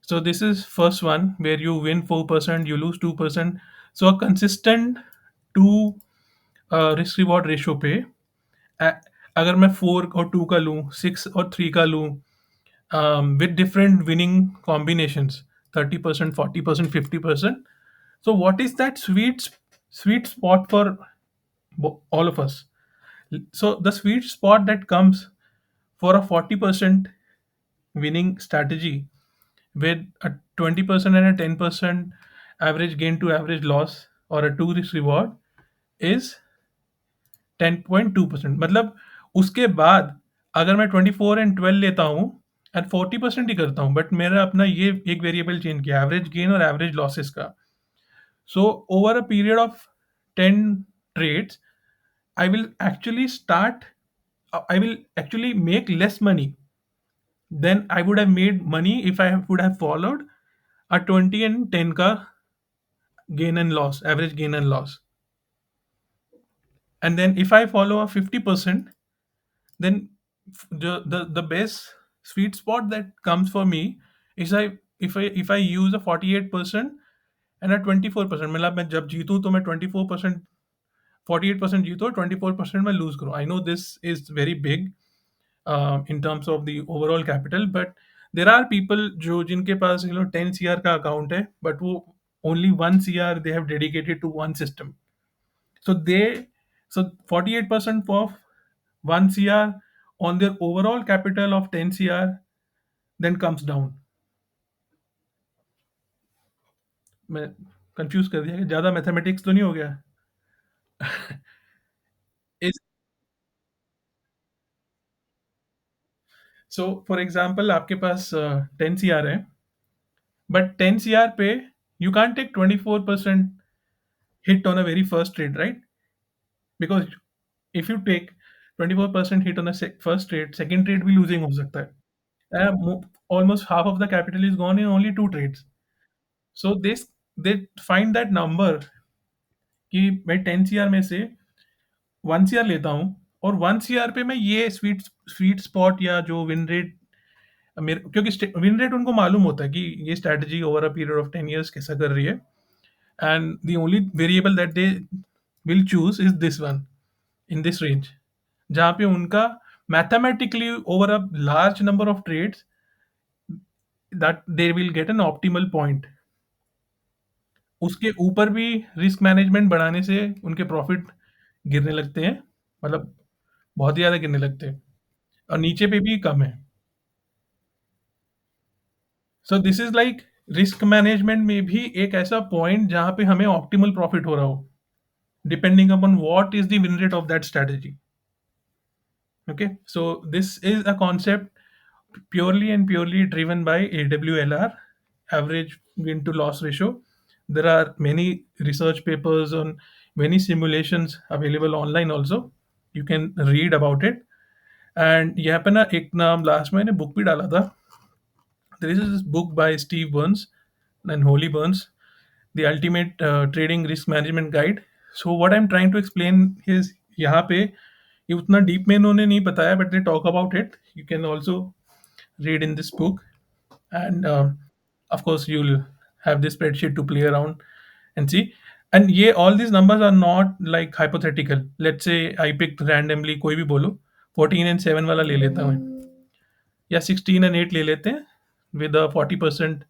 So this is first one where you win 4%, you lose 2%. So a consistent two risk reward ratio पे अ- अगर मैं 4 और 2 का लूँ, 6 और 3 का लूँ, with different winning combinations, 30%, 40%, 50%. So what is that sweet spot for all of us? So the sweet spot that comes for a 40% winning strategy with a 20% and a 10% average gain to average loss, or a two risk reward, is 10.2%। मतलब उसके बाद अगर मैं 24 and 12 लेता हूँ and 40% ही करता हूँ, but मेरा अपना ये एक वेरिएबल चेंज किया, एवरेज गेन और एवरेज लॉसेस का। So over a period of 10 trades, I will actually start, I will actually make less money than I would have made money if would have followed a 20 and 10 ka gain and loss, average gain and loss. And then if I follow a 50%, then the best sweet spot that comes for me is, if I use a 48% and a 24%, मतलब मैं जब जीतूं तो मैं 24%, 48% जीतो, 24% मैं loose करूँ। I know this is very big in terms of the overall capital, but there are people जो जिनके पास 10 CR का अकाउंट है, but वो only 1 CR they have dedicated to one system. So they, so 48% of 1 CR on their overall capital of 10 CR then comes down. मैं confuse कर दिया कि ज़्यादा मैथमेटिक्स तो नहीं हो गया? इस सो फॉर एग्जांपल आपके पास 10 CR है, बट 10 CR पे you can't take 24% hit on a very first trade, right? Because if you take 24% hit on the first trade, second trade भी losing हो सकता है. Almost half of the capital is gone in only 2 trades. So they find that number कि मैं 10 CR में से 1 CR लेता हूँ, और 1 CR पे मैं ये स्वीट स्वीट स्पॉट या जो विन रेट मेरे, क्योंकि विन रेट उनको मालूम होता है कि ये strategy over a period of 10 years कैसा कर रही है, and the only variable that they will choose is this one in this range, जहाँ पे उनका mathematically over a large number of trades that they will get an optimal point. उसके ऊपर भी रिस्क मैनेजमेंट बढ़ाने से उनके प्रॉफिट गिरने लगते हैं, मतलब बहुत ही ज़्यादा गिरने लगते हैं, और नीचे पे भी कम है। सो this is like, risk management में भी एक ऐसा पॉइंट जहाँ पे हमें ऑप्टिमल प्रॉफिट हो रहा हो, depending upon what is the win rate of that strategy. Okay, so this is a concept purely and purely driven by AWLR, average win to loss ratio. There are many research papers on many simulations available online also. You can read about it. And यहाँ पे ना एक नाम last में मैंने book भी डाला था. There is this book by Steve Burns and Holly Burns, The Ultimate Trading Risk Management Guide. So what I'm trying to explain is यहाँ पे ये उतना डीप में इन्होंने नहीं बताया, but they talk about it. You can also read in this book, and of course you'll have this spreadsheet to play around and see. And ये all these numbers are not like hypothetical. Let's say I picked randomly कोई भी बोलो 14 and 7 वाला ले लेता हूँ या 16 and 8 ले लेते हैं with a 40%.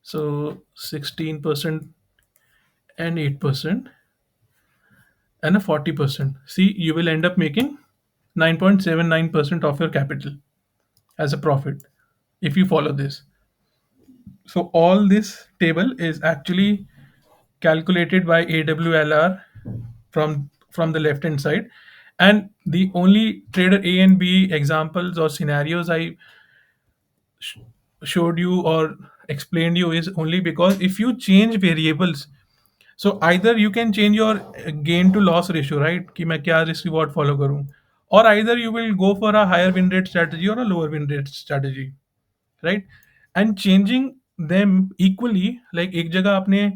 So 16% and 8% and a 40%. See, you will end up making 9.79% of your capital as a profit if you follow this. So all this table is actually calculated by AWLR from the left hand side, and the only trader A and B examples or scenarios I showed you or explained you is only because if you change variables, so either you can change your gain to loss ratio, right, कि मैं क्या risk reward follow करूं, or either you will go for a higher win rate strategy or a lower win rate strategy, right? And changing them equally, like एक जगह आपने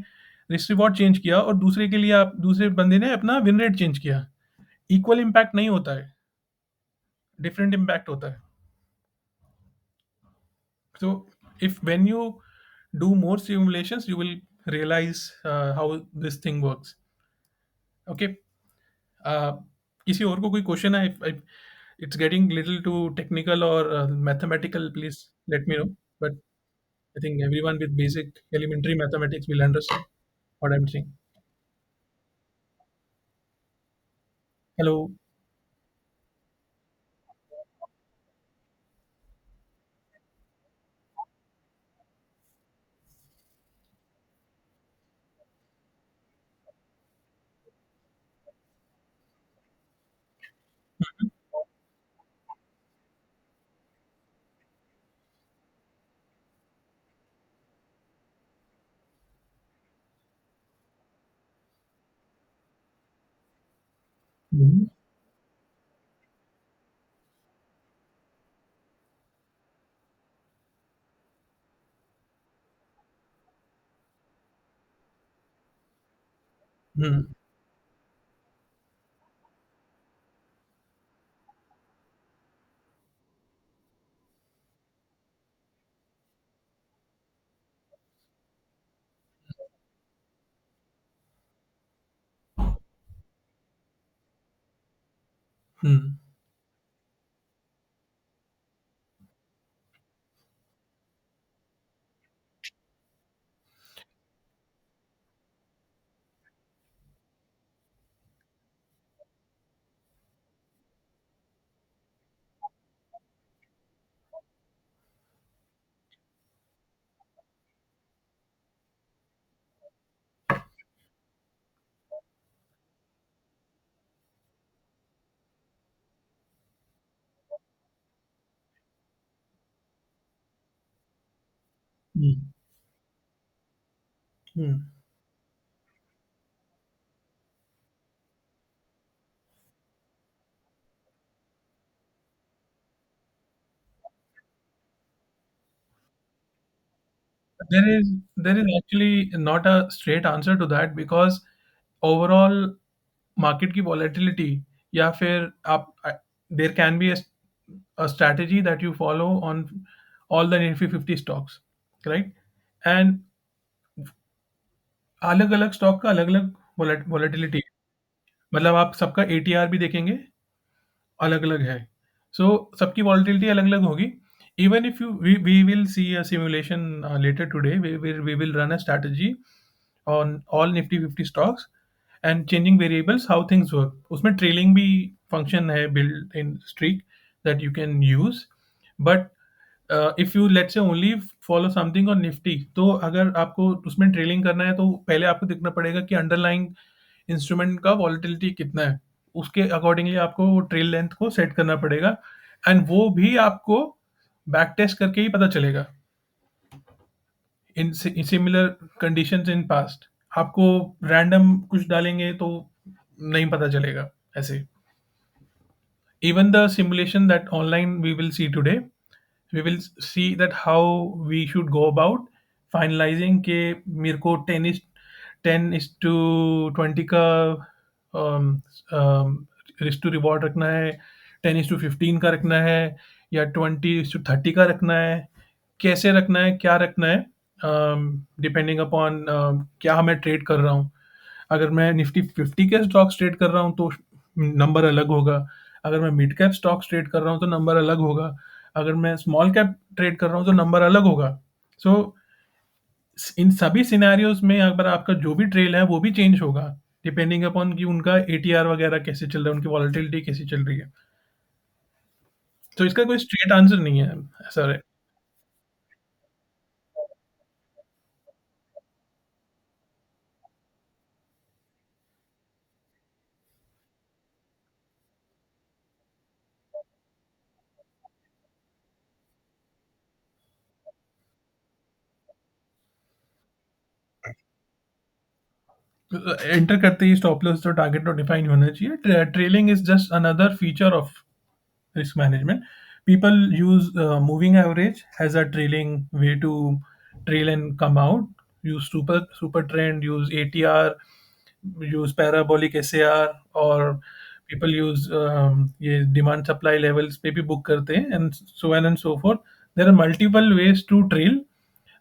risk reward change किया और दूसरे के लिए आप दूसरे बंदे ने अपना win rate change किया, equal impact नहीं होता है, different impact होता है. So if when you do more simulations, you will realize how this thing works. Okay. Uh, किसी और को कोई क्वेश्चन है? If it's getting little too technical or mathematical, please let me know. But I think everyone with basic elementary mathematics will understand what I'm saying. Hello. Mhm. Hmm. Hmm. Hmm. Hmm. There is actually not a straight answer to that because overall market की volatility या फिर आप there can be a strategy that you follow on all the Nifty 50 stocks, right? And अलग अलग stock का अलग अलग volatility, मतलब आप सबका एटीआर भी देखेंगे अलग अलग है. सो सबकी वॉलेटिलिटी अलग अलग होगी. Even if you we will see a simulation later today, we will run a strategy on all Nifty 50 stocks and changing variables how things work. उसमें ट्रेलिंग भी फंक्शन है built in streak that you can use. But if you let's say only follow something on Nifty, तो अगर आपको उसमें trailing करना है तो पहले आपको देखना पड़ेगा कि अंडरलाइंग इंस्ट्रूमेंट का वॉलेटिलिटी कितना है. उसके अकॉर्डिंगली आपको वो ट्रेल लेंथ को सेट करना पड़ेगा, एंड वो भी आपको बैक टेस्ट करके ही पता चलेगा. In similar conditions in past, आपको रैंडम कुछ डालेंगे तो नहीं पता चलेगा ऐसे। Even the simulation that online we will see today, we will see that how we should go about finalizing के मेरे को 10:20 का रिस्क टू रिवॉर्ड रखना है, 10:15 का रखना है, या 20:30 का रखना है, कैसे रखना है, क्या रखना है, डिपेंडिंग अपॉन क्या मैं ट्रेड कर रहा हूँ। अगर मैं निफ्टी 50 के स्टॉक्स ट्रेड कर रहा हूँ तो नंबर अलग होगा। अगर मैं मिड कैप स्टॉक्स ट्रेड कर रहा हूँ तो नंबर अलग होगा। अगर मैं स्मॉल कैप ट्रेड कर रहा हूँ तो नंबर अलग होगा। सो इन सभी सिनेरियोज में अगर आपका जो भी ट्रेल है वो भी चेंज होगा, डिपेंडिंग अपॉन कि उनका एटीआर वगैरह कैसे चल रहा है, उनकी वॉलेटिलिटी कैसी चल रही है। तो इसका कोई स्ट्रेट आंसर नहीं है सर। एंटर करते ही स्टॉप लॉस तो टारगेट तो डिफाइन होना चाहिए। Trailing is just another feature of risk management. People use moving average as a trailing way to trail and come out. Use super trend, use ATR, use parabolic SAR, और people use ये demand supply levels पे भी book करते हैं, and so on and so forth. There are multiple ways to trail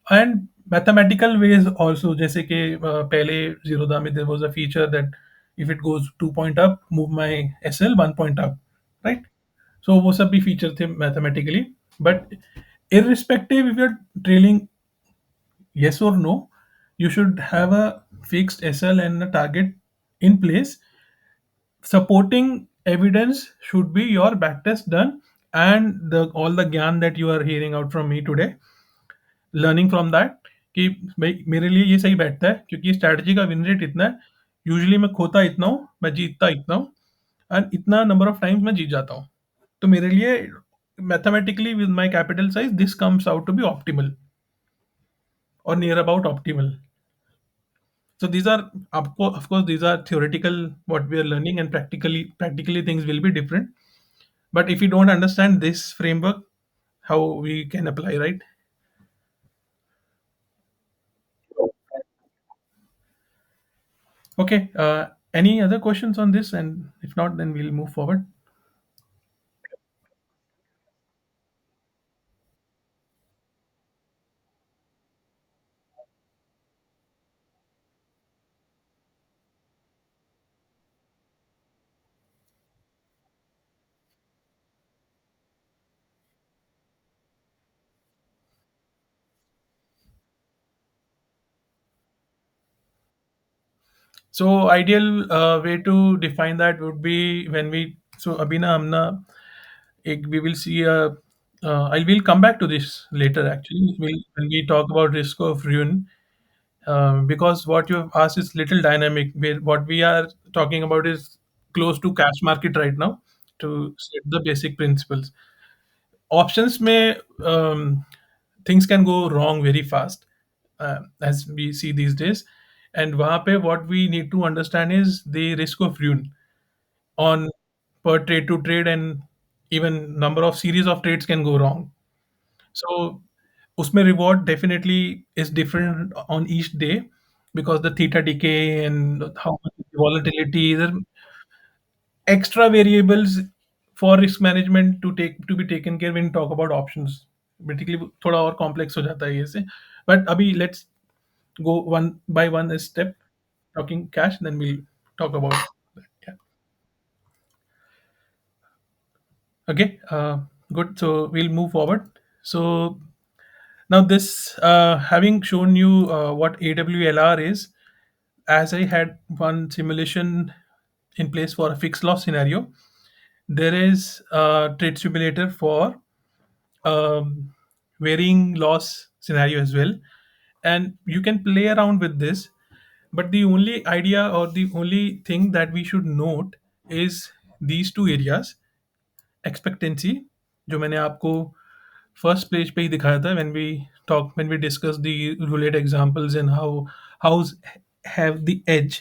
and mathematical ways also, जैसे कि पहले जीरोधा में there was a feature that if it goes 2 point up, move my SL 1 point up, right? So वो सब भी feature थे mathematically. But irrespective if you're trailing, yes or no, you should have a fixed SL and a target in place. Supporting evidence should be your backtest done, and the all the ज्ञान that you are hearing out from me today, learning from that कि भाई मेरे लिए ये सही बैठता है क्योंकि स्ट्रैटेजी का विन रेट इतना है, यूजुअली मैं खोता इतना हूँ, मैं जीतता इतना हूँ, एंड इतना नंबर ऑफ टाइम्स मैं जीत जाता हूँ। तो मेरे लिए mathematically with my capital size this comes out to be optimal और near about optimal. So these are, of course, these are theoretical what we are learning, and practically things will be different. But if you don't understand this framework, how we can apply, right? Okay. Any other questions on this? And if not, then we'll move forward. So ideal way to define that would be when we, so अभी ना हम ना एक we will see a I will come back to this later actually when we talk about risk of ruin, because what you have asked is little dynamic. What we are talking about is close to cash market right now to set the basic principles. Options may things can go wrong very fast, as we see these days, and वहाँ पे what we need to understand is the risk of ruin on per trade to trade, and even number of series of trades can go wrong. So उसमें reward definitely is different on each day because the theta decay and how much is the volatility. There are extra variables for risk management to be taken care when you talk about options. Basically थोड़ा और complex हो जाता है ये से. But अभी let's go one by one step, talking cash, then we'll talk about that. Yeah. Okay. Good. So we'll move forward. So now this, having shown you what AWLR is, as I had one simulation in place for a fixed loss scenario, there is a trade simulator for um, varying loss scenario as well, and you can play around with this. But the only idea or the only thing that we should note is these two areas: expectancy, जो मैंने आपको first page पे ही दिखाया था when we talk when we discuss the roulette examples and how house have the edge,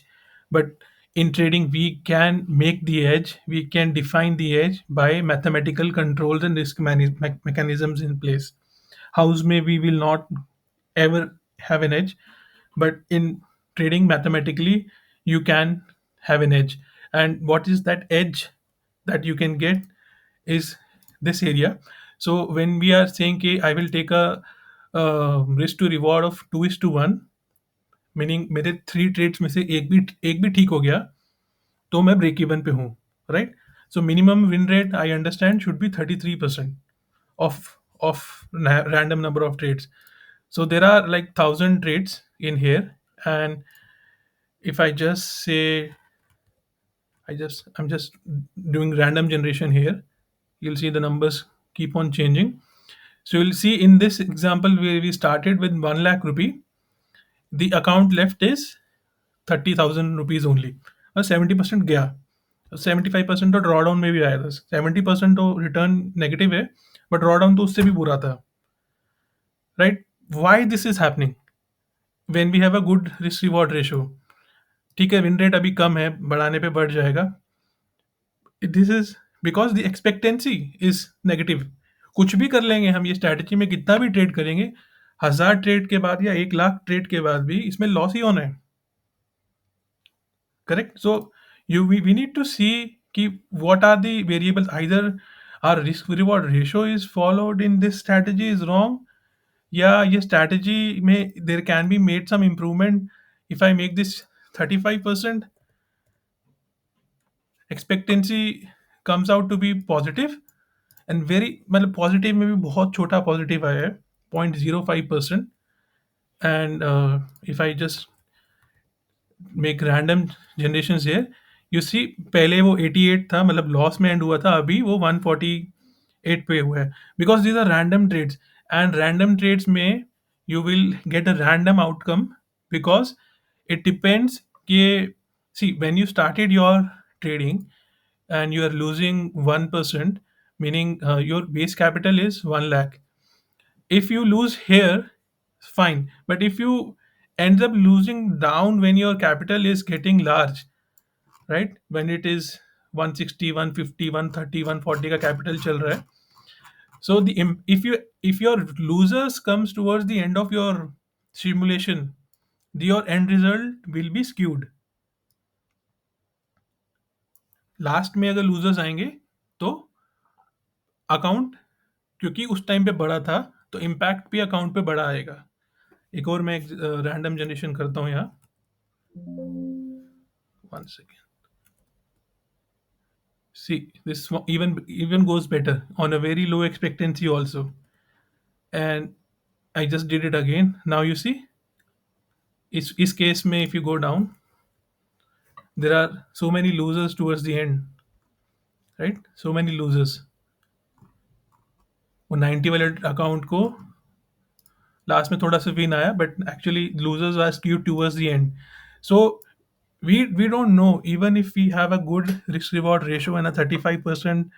but in trading we can make the edge, we can define the edge by mathematical controls and mechanisms in place. House may we will not ever have an edge, but in trading mathematically you can have an edge. And what is that edge that you can get is this area. So when we are saying कि I will take a risk to reward of 2:1, meaning मेरे three trades में से एक भी ठीक हो गया तो मैं ब्रेक इवन पे हूँ, right? So minimum win rate I understand should be 33% of random number of trades. So there are like 1,000 trades in here, and if I just say I'm just doing random generation here, you'll see the numbers keep on changing. So you'll see in this example where we started with 1 lakh rupee, the account left is 30,000 rupees only, और 70% गया, 75% तो draw down में भी आया था, 70% तो return negative है, but draw down तो उससे भी बुरा था, right? Why this is happening when we have a good risk reward ratio? ठीक है, विन रेट अभी कम है, बढ़ाने पे बढ़ जाएगा. This is because the expectancy is negative. कुछ भी कर लेंगे हम, ये स्ट्रैटेजी में कितना भी ट्रेड करेंगे, 1,000 ट्रेड के बाद या 1 लाख ट्रेड के बाद भी इसमें लॉस ही होना है. Correct. So we need to see ki what are the variables. Either our risk reward ratio is followed in this strategy is wrong, yeah, ये strategy में there can be made some improvement. If I make this 35%, expectancy comes out to be positive, and very मतलब positive में भी बहुत छोटा positive आया है, 0.05%. And if I just make random generations here, you see पहले वो 88 था, मतलब लॉस में एंड हुआ था, अभी वो 148 पे हुआ है, because these are random trades. And random trades में you will get a random outcome, because it depends कि see when you started your trading and you are losing 1%, meaning your base capital is 1 lakh. If you lose here, fine, but if you end up losing down when your capital is getting large, right, when it is 160, 150, 130, 140 का capital चल रहा है, so if your losers comes towards the end of your simulation, your end result will be skewed. Last में अगर losers आएंगे तो account, क्योंकि उस टाइम पे बड़ा था, तो इम्पैक्ट भी अकाउंट पे बड़ा आएगा. एक और मैं रैंडम जनरेशन करता हूँ यहाँ, 1 second. See, this even goes better on a very low expectancy also. And I just did it again. Now you see, इस case में if you go down, there are so many losers towards the end, right? So many losers. वो 90 वाले account को last में थोड़ा सा win आया, but actually losers are skewed towards the end. So we don't know, even if we have a good risk reward ratio and a 35%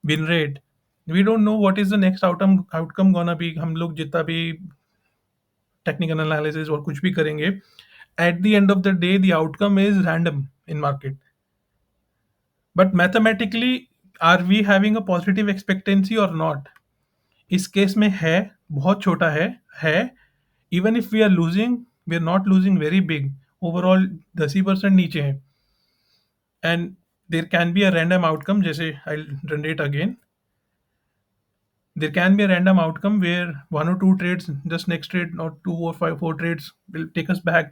win rate, we don't know what is the next outcome gonna be. हम लोग जितना भी technical analysis और कुछ भी करेंगे, at the end of the day the outcome is random in market. But mathematically, are we having a positive expectancy or not? इस case में है, बहुत छोटा है. Even if we are losing, we are not losing very big. Overall 10% नीचे है. And there can be a random outcome, जैसे I'll generate again. There can be a random outcome where one or two trades, just next trade or two or five, four trades will take us back.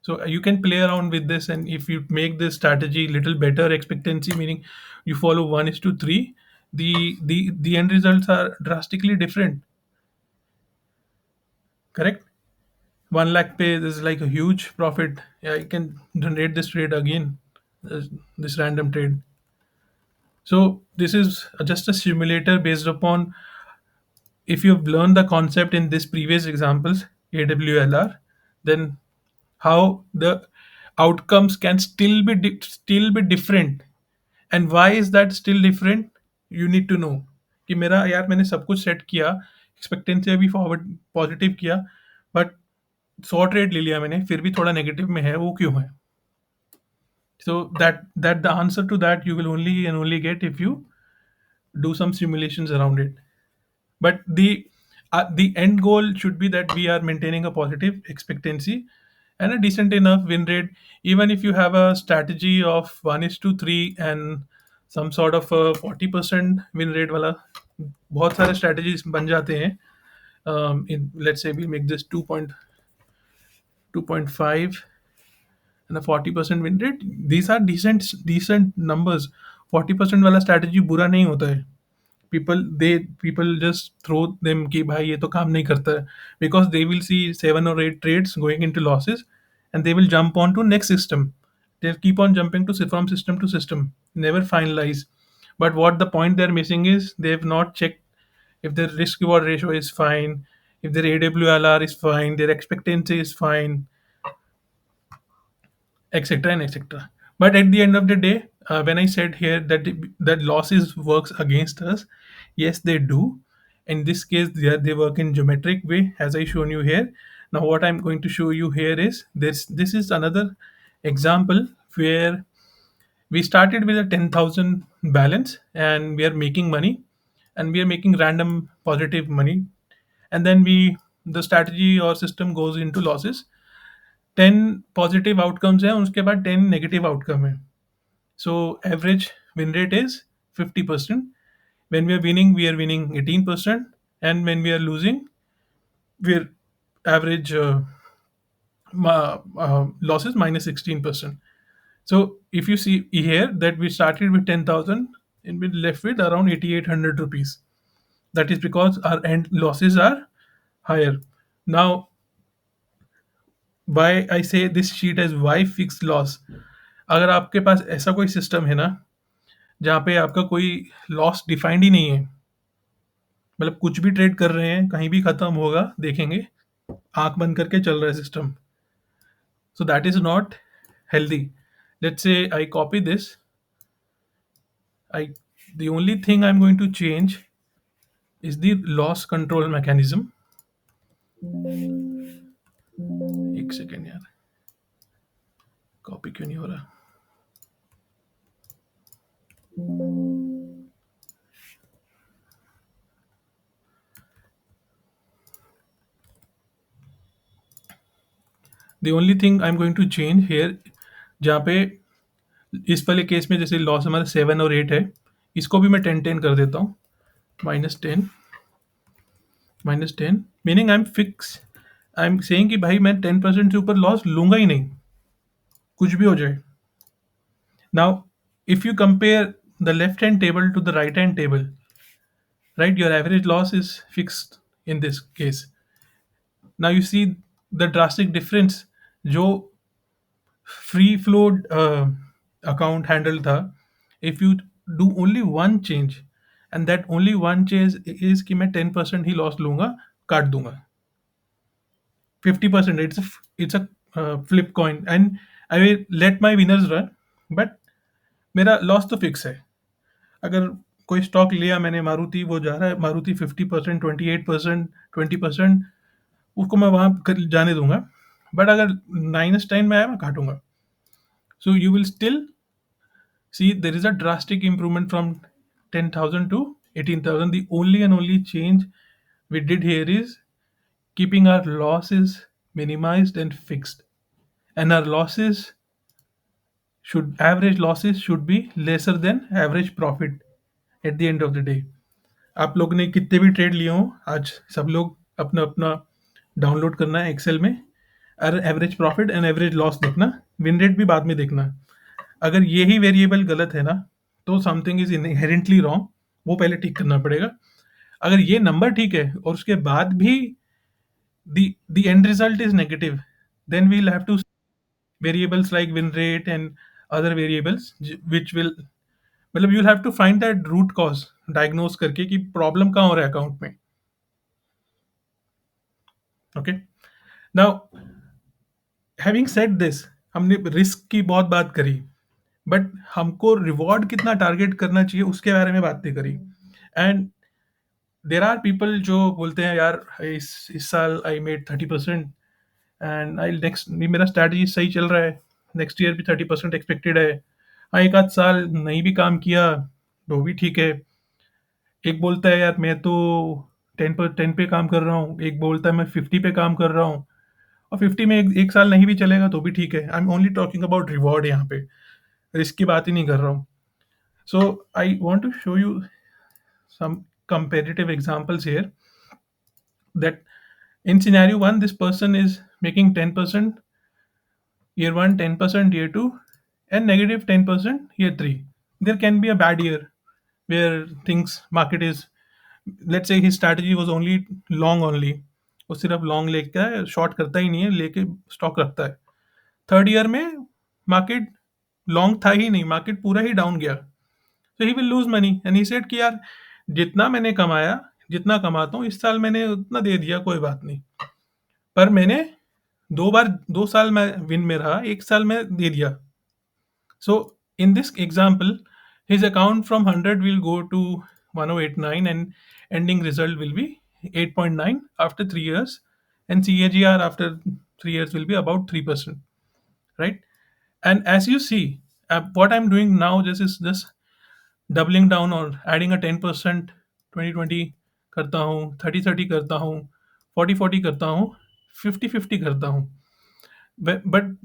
So you can play around with this, and if you make this strategy little better expectancy, meaning you follow 1:3, the end results are drastically different. Correct? 1 lakh pay is like a huge profit. Yeah, you can generate this trade again, this random trade. So this is just a simulator based upon, if you've learned the concept in this previous examples, AWLR, then how the outcomes can still be different. And why is that still different? You need to know. कि मेरा यार मैंने सब कुछ set किया, expectancy अभी forward positive किया, but 100 trade ले लिया मैंने, फिर भी थोड़ा नेगेटिव में है, वो क्यों है? So that the answer to that you will only and only get if you do some simulations around it. But the end goal should be that we are maintaining a positive expectancy and a decent enough win rate. Even if you have a strategy of 1:3 and some sort of a 40% win rate wala, बहुत सारे strategies बन जाते हैं. In let's say we make this 2.5 and a 40% win rate. These are decent numbers. 40% वाला strategy बुरा नहीं होता है. People just throw them कि भाई ये तो काम नहीं करता है, because they will see 7 or 8 trades going into losses and they will jump on to next system. They'll keep on jumping from system to system, never finalize. But what the point they're missing is they have not checked if their risk reward ratio is fine, if their AWLR is fine, their expectancy is fine, etc. and etc. But at the end of the day, when I said here that that losses works against us, yes, they do. In this case, they work in geometric way, as I shown you here. Now, what I'm going to show you here is this. This is another example where we started with a 10,000 balance and we are making money, and we are making random positive money, and then the strategy or system goes into losses. 10 positive outcomes हैं, उसके बाद 10 negative outcome है. So average win rate is 50%. When we are winning 18%, and when we are losing, we're average losses minus 16%. So if you see here that we started with 10,000 and we left with around 8,800 rupees. That is because our end losses are higher. Now, why I say this sheet as why fixed loss. अगर आपके पास ऐसा कोई system है ना जहाँ पे आपका कोई लॉस डिफाइंड ही नहीं है, मतलब कुछ भी ट्रेड कर रहे हैं, कहीं भी खत्म होगा देखेंगे, आंख बंद करके चल रहा है system, so that is not healthy. Let's say I copy this. I The only thing I'm going to change is the loss control mechanism. एक सेकेंड यार, कॉपी क्यों नहीं हो रहा? The only thing I'm going to change here, जहाँ पे इस वाले केस में जैसे लॉस हमारा 7 और 8 है, इसको भी मैं 10 कर देता हूँ. -10 मीनिंग आई एम सेइंग कि भाई मैं 10% से ऊपर लॉस लूंगा ही नहीं, कुछ भी हो जाए. Now if you compare the left hand table to the right hand table, right, your average loss is fixed in this case. Now you see the drastic difference. जो फ्री फ्लोड अकाउंट हैंडल था, if you do only one change, and that only one change is कि मैं 10% ही loss लूंगा, काट दूंगा. 50% it's a flip coin, and I will let my winners run, but मेरा loss तो fix है. अगर कोई स्टॉक लिया मैंने मारुति, वो जा रहा है मारुति 50%, 28%, 20%, उसको मैं वहाँ जाने दूंगा. बट अगर -10 में आया मैं काटूंगा. So you will still see there is a drastic improvement from 10,000 to 18,000. The only and only change we did here is keeping our losses minimized and fixed. And our average losses should be lesser than average profit at the end of the day. आप लोग ने कितने भी trade लिए हों, आज सब लोग अपना अपना डाउनलोड करना है एक्सेल में, और average profit and average loss देखना, विन रेट भी बाद में देखना. अगर यही वेरिएबल गलत है ना, तो समथिंग इज इनहेरेंटली रॉन्ग, वो पहले ठीक करना पड़ेगा. अगर ये नंबर ठीक है और उसके बाद भी the end result is negative, then we'll have to variables like win rate and other variables which will, मतलब you'll have to find that root cause, diagnose करके कि प्रॉब्लम कहाँ हो रहा है अकाउंट में. Okay, now having said this, हमने risk की बहुत बात करी, बट हमको रिवॉर्ड कितना टारगेट करना चाहिए उसके बारे में बात नहीं करी. एंड देर आर पीपल जो बोलते हैं यार इस साल I made 30%, and I next मेरा स्ट्रैटेजी सही चल रहा है, नेक्स्ट ईयर भी 30% एक्सपेक्टेड है। हाँ, एक आध साल नहीं भी काम किया तो भी ठीक है। एक बोलता है यार मैं तो 10 पे काम कर रहा हूँ, एक बोलता है मैं 50 पे काम कर रहा हूँ, और 50 में एक साल नहीं भी चलेगा तो भी ठीक है। I am only talking about reward यहाँ पे, रिस्क की बात ही नहीं कर रहा हूँ। So I want to show you some competitive examples here, that in scenario 1 this person is making 10% year 1, 10% year 2, and negative 10% year 3. There can be a bad year where things market is, let's say his strategy was only long only, वो सिर्फ long लेता है, short करता ही नहीं है, लेके stock रखता है। थर्ड ईयर में मार्केट लॉन्ग था ही नहीं, मार्केट पूरा ही डाउन गया, तो he will lose money, and he said कि यार जितना मैंने कमाया, जितना कमाता हूँ इस साल मैंने उतना दे दिया, कोई बात नहीं, पर मैंने 2 बार 2 साल मैं विन में रहा, एक साल में दे दिया। So in this example his account from 100 will go to 1089, and ending result will be 8.9 after 3 years, and CAGR after 3 years will be about 3%, right? And as you see, what I'm doing now just is just doubling down और adding a 10%, 20-20 करता हूँ, 30-30 करता हूँ, 40-40 करता हूँ, 50-50 करता हूँ। But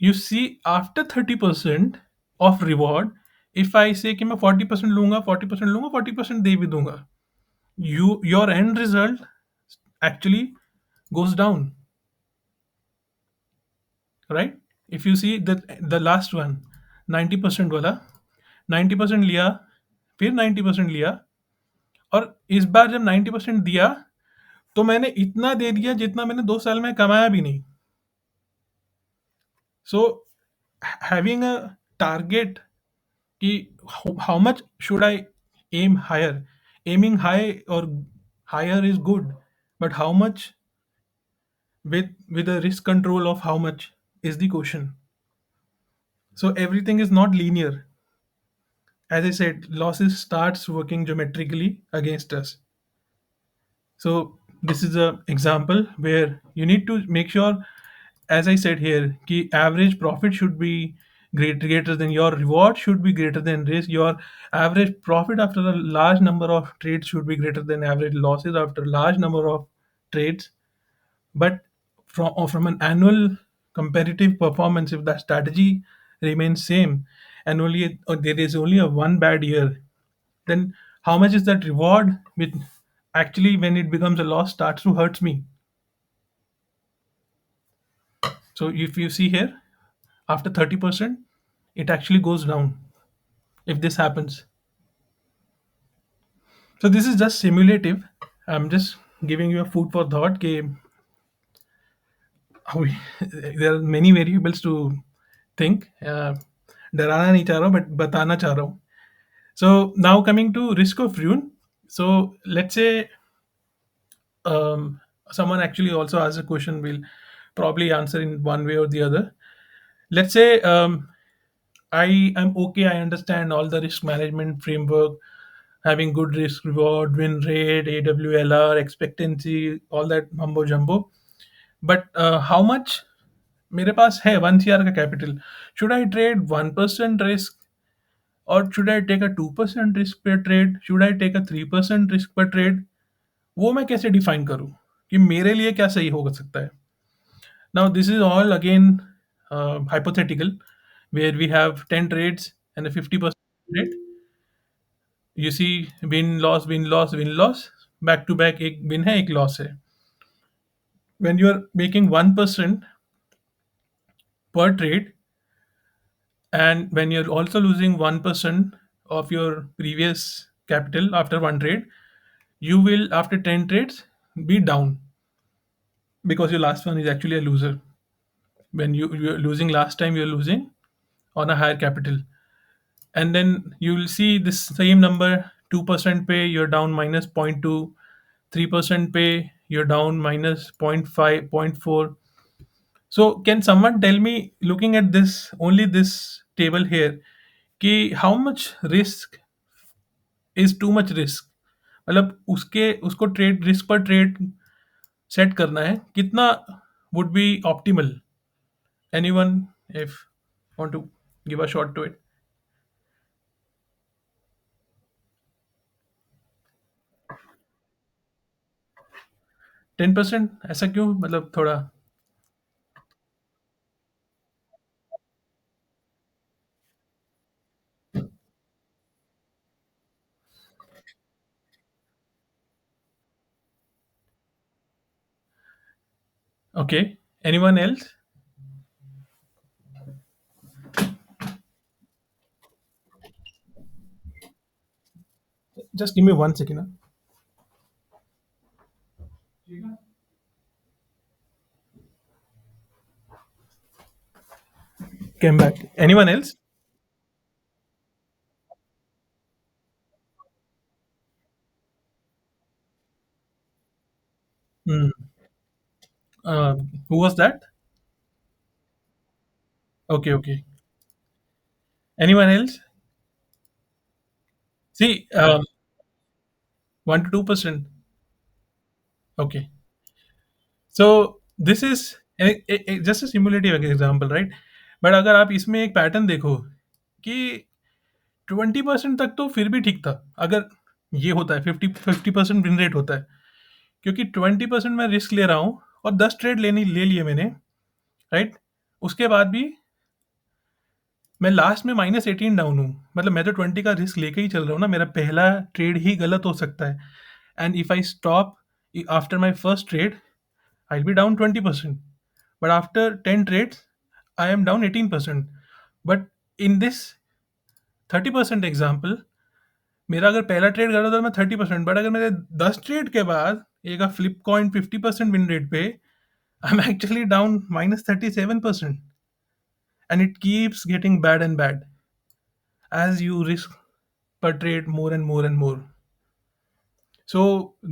you see after 30% of reward, if I say कि मैं 40% लूंगा, 40% लूंगा, 40% दे भी दूंगा, you your and result actually goes down, right? If you see the last one, 90% वाला, 90% लिया, फिर 90% लिया, और इस बार जब 90% दिया तो मैंने इतना दे दिया जितना मैंने 2 साल में कमाया भी नहीं। सो हैविंग अ टारगेट कि how much should I aim higher, aiming high और higher is good, but how much, with a risk control of how much is the question. So everything is not linear. As I said, losses starts working geometrically against us. So this is a example where you need to make sure, as I said here, कि average profit should be greater than your reward, should be greater than risk. Your average profit after a large number of trades should be greater than average losses after a large number of trades. But from an annual comparative performance, if the strategy remains same, and only or there is only a one bad year, then how much is that reward, which actually when it becomes a loss starts to hurt me. So if you see here, after 30% it actually goes down if this happens. So this is just simulative. I'm just giving you a food for thought कि there are many variables to think. डराना नहीं चाह रहा हूँ, but बताना चाह रहा हूँ. So now coming to risk of ruin. So let's say someone actually also asked a question, we'll probably answer in one way or the other. Let's say I am okay, I understand all the risk management framework, having good risk reward, win rate, AWLR, expectancy, all that mumbo jumbo. But how much मेरे पास है 1 CR का capital, should I trade 1% risk, और should I take a 2% risk पर trade, should I take a 3% risk पर trade, वो मैं कैसे define करूँ कि मेरे लिए क्या सही हो सकता है? Now this is all again hypothetical, where we have 10 trades and a 50% rate. You see win loss, win loss, win loss, back to back, एक win है, एक loss है. When you are making 1% per trade, and when you're also losing 1% of your previous capital after one trade, you will after 10 trades be down, because your last one is actually a loser. When you're losing last time, you're losing on a higher capital, and then you will see this same number, 2% pay you're down minus zero point 0.2, 3% pay you're down minus zero point 0.5, zero point 0.4. So can someone tell me, looking at this, only this table here, कि how much risk is too much risk? मतलब उसके उसको trade risk पर trade set करना है कितना would be optimal. Anyone if want to give a shot to it. 10%, ऐसा क्यों, मतलब थोड़ा. Okay. Anyone else. Just give me 1 second. Came back. Anyone else? Hmm. Who was that? Okay, okay. Anyone else? See, 1 to 2%. Okay. So this is just a simulative example, right? But अगर आप इसमें एक pattern देखो कि 20% तक तो फिर भी ठीक था. अगर ये होता है 50% विन रेट होता है, क्योंकि 20% मैं रिस्क ले रहा हूँ और 10 ट्रेड लेनी ले लिए मैंने, राइट. उसके बाद भी मैं लास्ट में -18 डाउन हूँ. मतलब मैं तो 20 का रिस्क लेके ही चल रहा हूँ ना. मेरा पहला ट्रेड ही गलत हो सकता है. And if I stop after my first trade, I will be down 20%. But after 10 trades, I am down 18%. But in this 30% example, मेरा अगर पहला ट्रेड गलत होता तो मैं 30%. बट अगर मेरे 10 ट्रेड के बाद एक फ्लिप कॉइन 50% विन रेट पे, I am actually down -37%. And it keeps getting bad and bad as you risk per trade more and more and more. So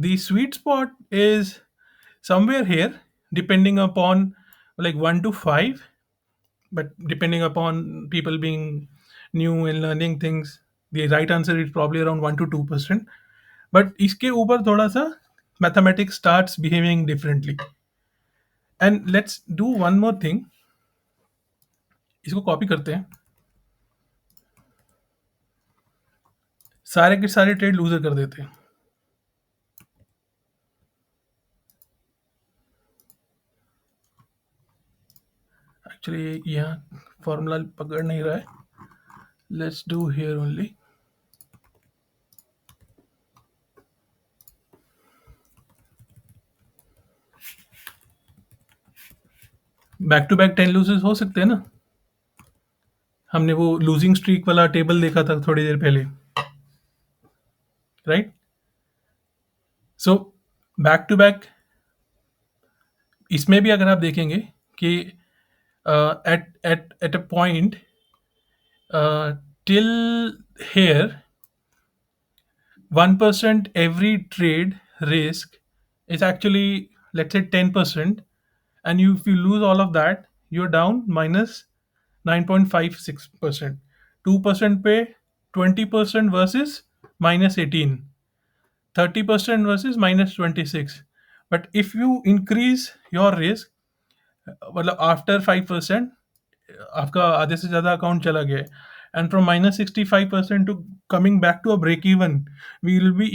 the sweet spot is somewhere here, depending upon like 1 to 5, but depending upon people being new and learning things, the right answer is probably around 1 to 2%. But इसके ऊपर थोड़ा सा mathematics starts behaving differently. And let's do one more thing. इसको copy करते हैं. सारे के सारे ट्रेड लूजर कर देते हैं. एक्चुअली यहाँ फॉर्मूला पकड़ नहीं रहा है. Let's do here only. Back to back 10 losses हो सकते हैं ना. हमने वो लूजिंग स्ट्रीक वाला टेबल देखा था थोड़ी देर पहले, right. So back to back इसमें भी अगर आप देखेंगे कि at at at a point till here 1% every trade risk is actually, let's say, 10%. And if you lose all of that, you're down minus 9.56%. 2% pay, 20% versus -18, 30% versus -26. But if you increase your risk, मतलब after 5%, आपका आधे से ज़्यादा account चला गया है. And from -65% to coming back to a break even, we will be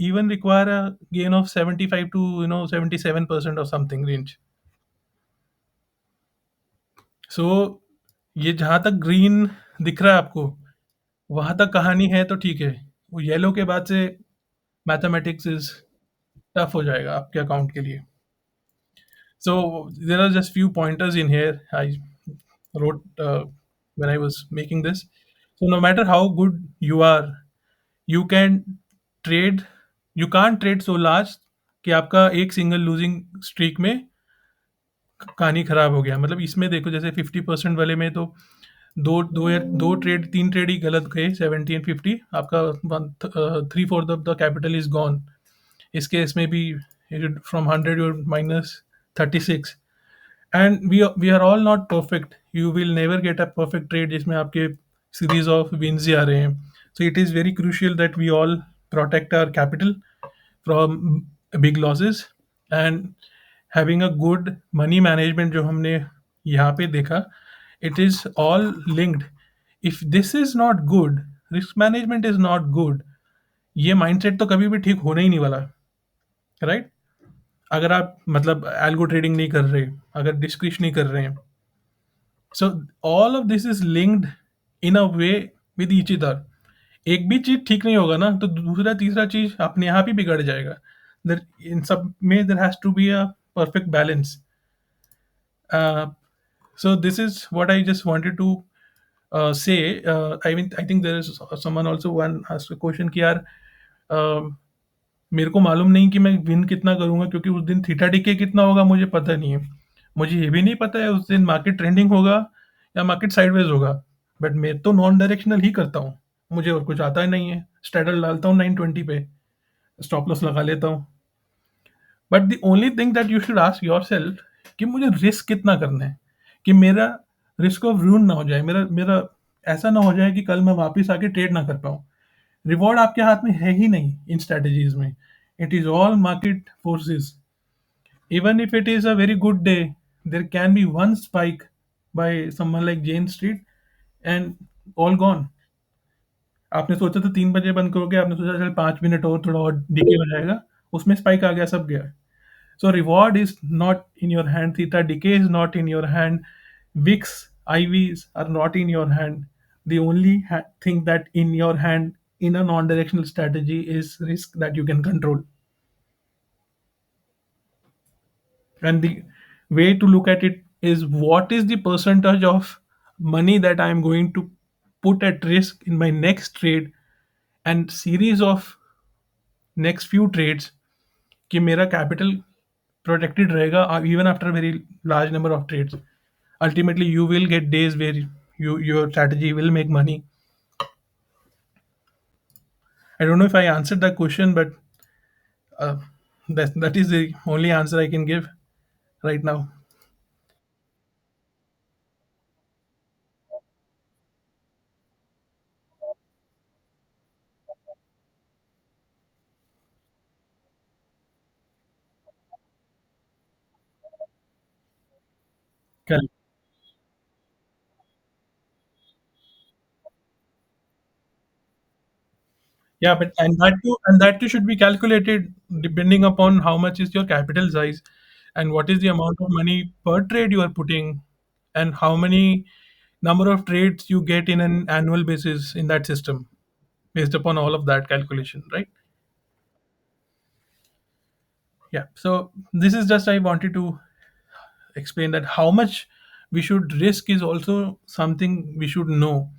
even require a gain of 75 to 77% or something range. सो ये जहाँ तक ग्रीन दिख रहा है आपको, वहाँ तक कहानी है तो ठीक है. वो येलो के बाद से मैथमेटिक्स इज टफ हो जाएगा आपके अकाउंट के लिए. So there are just few pointers in here I wrote when I was making this. So no matter how good you are, you can trade. You can't trade so large कि आपका एक single losing streak में कहानी खराब हो गया. मतलब इसमें देखो, जैसे 50% वाले में तो दो ट्रेड 3 ट्रेड ही गलत गए, 70 and 50, आपका 3/4 of the capital is gone. इस केस में भी from 100 your -36. And we are all not perfect. You will never get a perfect trade जिसमें आपके सीरीज ऑफ विन्स ही आ रहे हैं. So it is very crucial that we all protect our capital from big losses, and having a good money management जो हमने यहाँ पे देखा, it is all linked. If this is not good, risk management is not good, ये mindset तो कभी भी ठीक होने ही नहीं वाला, राइट? अगर आप मतलब एल्गो ट्रेडिंग नहीं कर रहे, अगर डिस्क्रिश नहीं कर रहे हैं, so all of this is linked in a way with each other. एक भी चीज ठीक नहीं होगा ना, तो दूसरा तीसरा चीज अपने आप ही बिगड़ जाएगा. इन सब में there has to be a perfect balance. So this is what I just wanted to say. I mean, I think there is someone also one asked a question कि यार मेरे को मालूम नहीं कि मैं विन कितना करूंगा, क्योंकि उस दिन थीटा डीके कितना होगा मुझे पता नहीं है. मुझे ये भी नहीं पता है उस दिन मार्केट ट्रेंडिंग होगा या मार्केट साइडवेज होगा. बट मैं तो नॉन डायरेक्शनल ही करता हूँ, मुझे और कुछ आता ही नहीं है. स्ट्रेडल डालता हूँ 920 पे, स्टॉप लॉस लगा लेता हूँ. But the only thing that you should ask your self कि मुझे रिस्क कितना करना है, कि मेरा रिस्क ऑफ रून ना हो जाए, मेरा मेरा ऐसा ना हो जाए कि कल मैं वापस आके ट्रेड ना कर पाऊँ. रिवॉर्ड आपके हाथ में है ही नहीं इन स्ट्रेटजीज में. It is all market forces. Even if it is a very good day, there can be one spike by someone like Jane Street and all gone. आपने सोचा था 3 बजे बंद करोगे, आपने सोचा चल 5 मिनट और थोड़ा और डीके हो जाएगा, उसमें स्पाइक आ गया, सब गया. So reward is not in your hand. Theta decay is not in your hand. VIX, IVs are not in your hand. The only thing that in your hand in a non-directional strategy is risk that you can control. And the way to look at it is, what is the percentage of money that I am going to put at risk in my next trade and series of next few trades, कि मेरा capital protected रहेगा even after a very large number of trades. Ultimately you will get days where your strategy will make money. I don't know if I answered that question, but uh, that is the only answer I can give right now. Correct. Yeah, but and that too should be calculated depending upon how much is your capital size, and what is the amount of money per trade you are putting, and how many number of trades you get in an annual basis in that system, based upon all of that calculation, right? Yeah. So this is just, I wanted to explain that how much we should risk is also something we should know.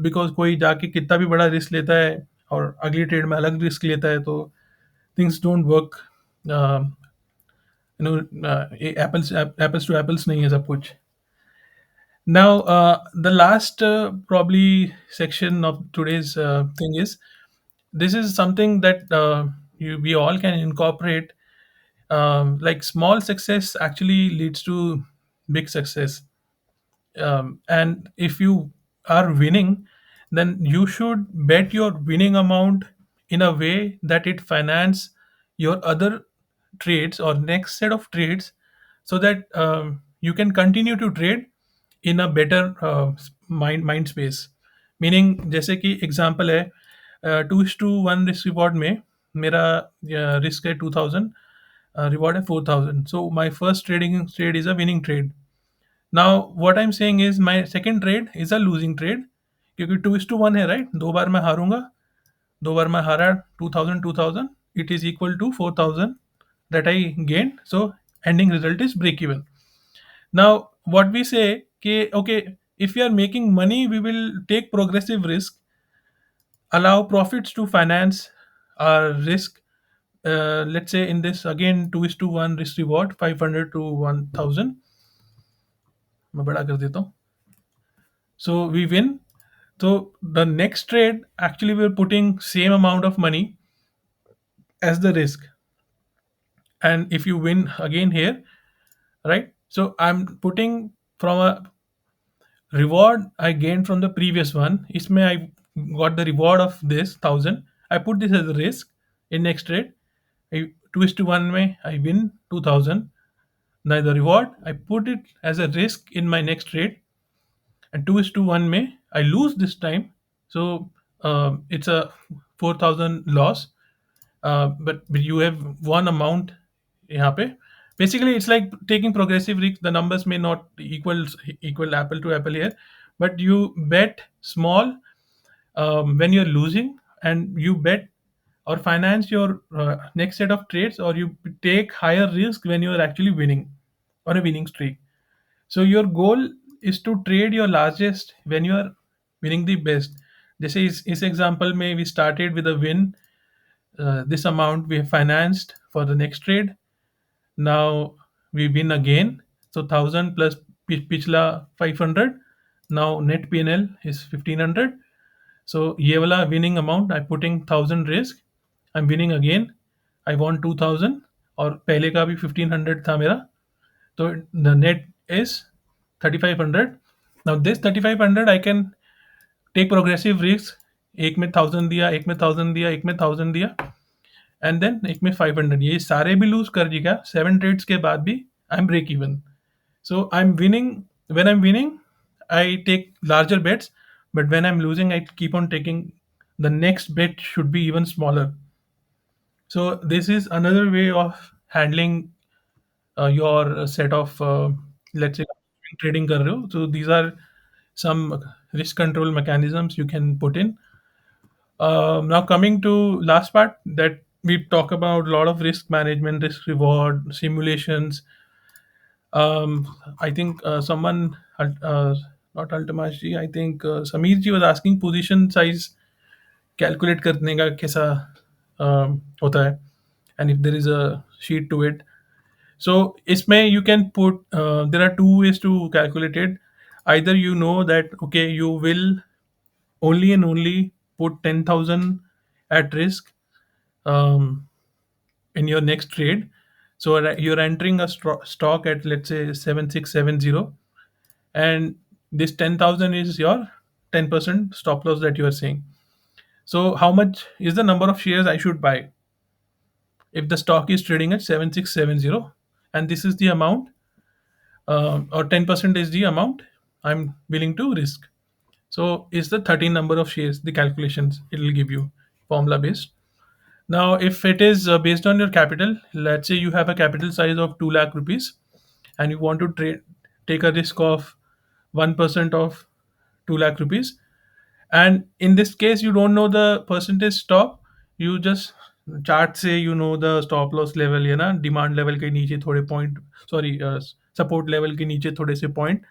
Because कोई जाके कितना भी बड़ा risk लेता है और अगली trade में अलग रिस्क लेता है, तो things don't work. Apples apples to apples नहीं है सब कुछ. Now, the last probably section of today's thing is, this is something that we all can incorporate. Like small success actually leads to big success. And if you are winning, then you should bet your winning amount in a way that it finance your other trades or next set of trades, so that you can continue to trade in a better mind space. Meaning जैसे कि example है, 2:1 risk reward में मेरा risk है 2000, reward है 4000. So my first trading trade is a winning trade. Now what I am saying is my second trade is a losing trade, क्योंकि 2:1 है, right? 2 बार मैं हारूंगा, 2 बार मैं हारा 2000 it is equal to 4000 that I gained. So ending result is break even. Now what we say, okay, if we are making money, we will take progressive risk, allow profits to finance our risk. Let's say in this again 2:1 risk reward, 500 to 1000. मैं बड़ा कर देता हूँ. So we win. So the next trade, actually we're putting same amount of money as the risk. And if you win again here, right? So I'm putting from a reward I gained from the previous one. Isme I got the reward of this 1000. I put this as a risk in next trade. 2:1 में I win 2000. Now the reward, I put it as a risk in my next trade, and 2:1 में I lose this time. So it's a 4,000 loss. But you have one amount यहाँ पे. Basically, it's like taking progressive risk. The numbers may not equal apple to apple here, but you bet small when you're losing, and you bet or finance your next set of trades, or you take higher risk when you're actually winning on a winning streak. So your goal is to trade your largest when you are winning the best. जैसे इस example में we started with a win. This amount we have financed for the next trade. Now we win again. So 1000 plus पिछला 500. Now net P&L is 1500. So ये वाला winning amount I'm putting 1000 risk. I'm winning again. I want 2000, और पहले का भी 1500 था मेरा. So the net is 3500. Now this 3500 I can take progressive risk. एक में 1000 दिया, एक में 1000 दिया, एक में 1000 दिया, एंड देन एक में 500. ये सारे भी लूज कर दिया 7 ट्रेड्स के बाद भी. I am break even. So I'm winning. When I'm winning, I take larger bets, but when I'm losing, I keep on taking the next bet should be even smaller. So this is another way of handling your set of let's say trading कर रहे हो. So these are some risk control mechanisms you can put in. Now coming to last part, that we talk about a lot of risk management, risk reward simulations. I think someone, not Altamash ji, I think Sameer ji was asking position size calculate करने का कैसा होता है, and if there is a sheet to it. So इसमें you can put, there are two ways to calculate it. Either you know that okay, you will only and only put 10,000 at risk um, in your next trade. So you're entering a stock at let's say 7670, and this 10,000 is your 10% stop loss that you are saying. So how much is the number of shares I should buy if the stock is trading at 7670, and this is the amount, or 10% is the amount I'm willing to risk. So is the 13 number of shares, the calculations it will give you, formula based. Now if it is based on your capital, let's say you have a capital size of 2 lakh rupees, and you want to take a risk of 1% of 2 lakh rupees, and in this case you don't know the percentage stop. You just chart से you know the stop loss level, है ना, demand level के नीचे थोड़े point, sorry support level के नीचे थोड़े से point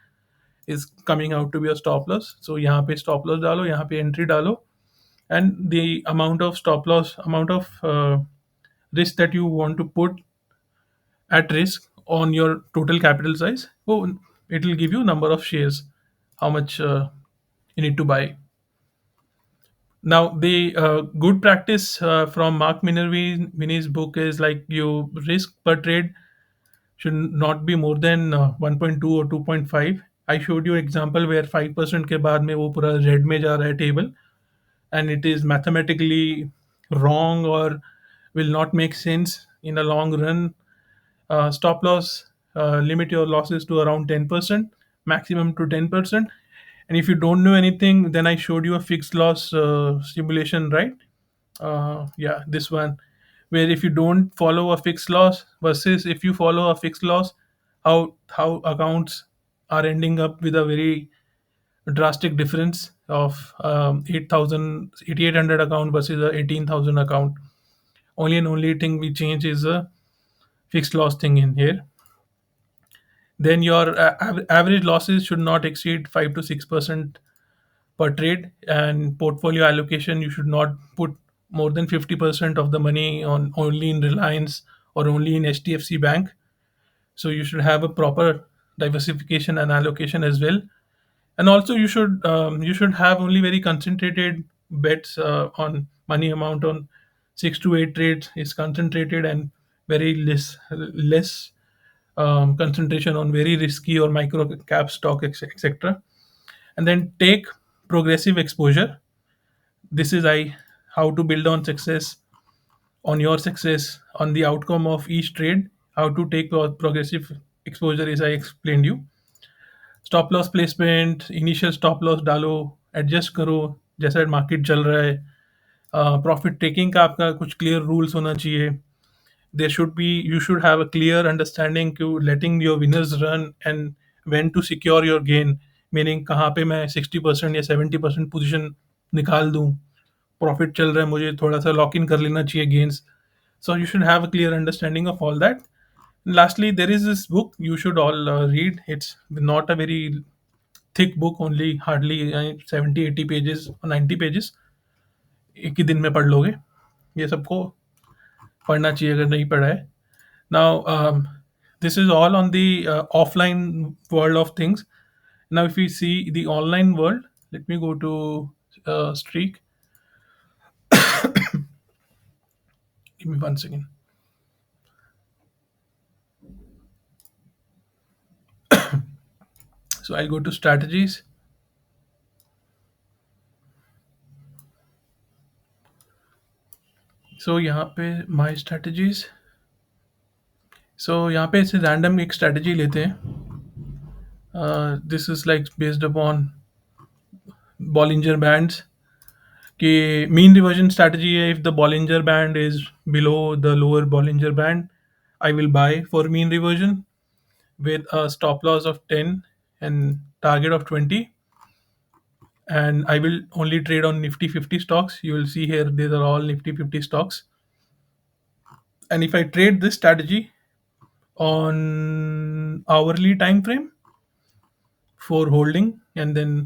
is coming out to be a stop loss. So यहाँ पे stop loss डालो, यहाँ पे entry डालो, and the amount of stop loss, amount of risk that you want to put at risk on your total capital size. Oh, it will give you number of shares, how much you need to buy. Now, the good practice from Mark Minervini's book is like you risk per trade should not be more than 1.2 or 2.5. I showed you example where 5% के बाद में वो पूरा red में जा रहा है table, and it is mathematically wrong or will not make sense in a long run. Stop loss, limit your losses to around 10%, maximum to 10%. And if you don't know anything, then I showed you a fixed loss simulation, right? Yeah, this one, where if you don't follow a fixed loss versus if you follow a fixed loss, how accounts are ending up with a very drastic difference of 8,000 account versus a 18,000 account. Only and only thing we change is a fixed loss thing in here. Then your average losses should not exceed 5 to 6% per trade, and portfolio allocation you should not put more than 50% of the money on only in Reliance or only in HDFC Bank. So you should have a proper diversification and allocation as well. And also you should have only very concentrated bets on money amount on 6 to 8 trades is concentrated, and very less concentration on very risky or micro cap stock, etc. And then take progressive exposure. This is I how to build on success, on your success, on the outcome of each trade, how to take progressive exposure, as I explained you. Stop loss placement, initial stop loss डालो, adjust करो जैसा market चल रहा है. Profit taking का आपका कुछ clear rules होना चाहिए. There should be, you should have a clear understanding to letting your winners run and when to secure your gain. Meaning कहाँ पे मैं 60% या 70% पोजीशन निकाल दूँ. प्रॉफिट चल रहा है, मुझे थोड़ा सा लॉक इन कर लेना चाहिए gains. So you should have a clear understanding of all that. Lastly, there is this book you should all read. It's not a very thick book, only hardly 70 80 pages or 90 pages. एक ही दिन में पढ़ लोगे. ये सबको पढ़ना चाहिए अगर नहीं पढ़ा है. Now, this is all on the offline world of things. Now, if we see the online world, let me go to Streak. Give me 1 second. So I'll go to strategies. So यहाँ पे my strategies. So यहाँ पे ऐसे random एक strategy लेते हैं. This is like based upon Bollinger bands कि mean reversion strategy है. If the Bollinger band is below the lower Bollinger band, I will buy for mean reversion with a stop loss of 10 and target of 20, and I will only trade on Nifty 50 stocks. You will see here these are all Nifty 50 stocks. And if I trade this strategy on hourly time frame for holding, and then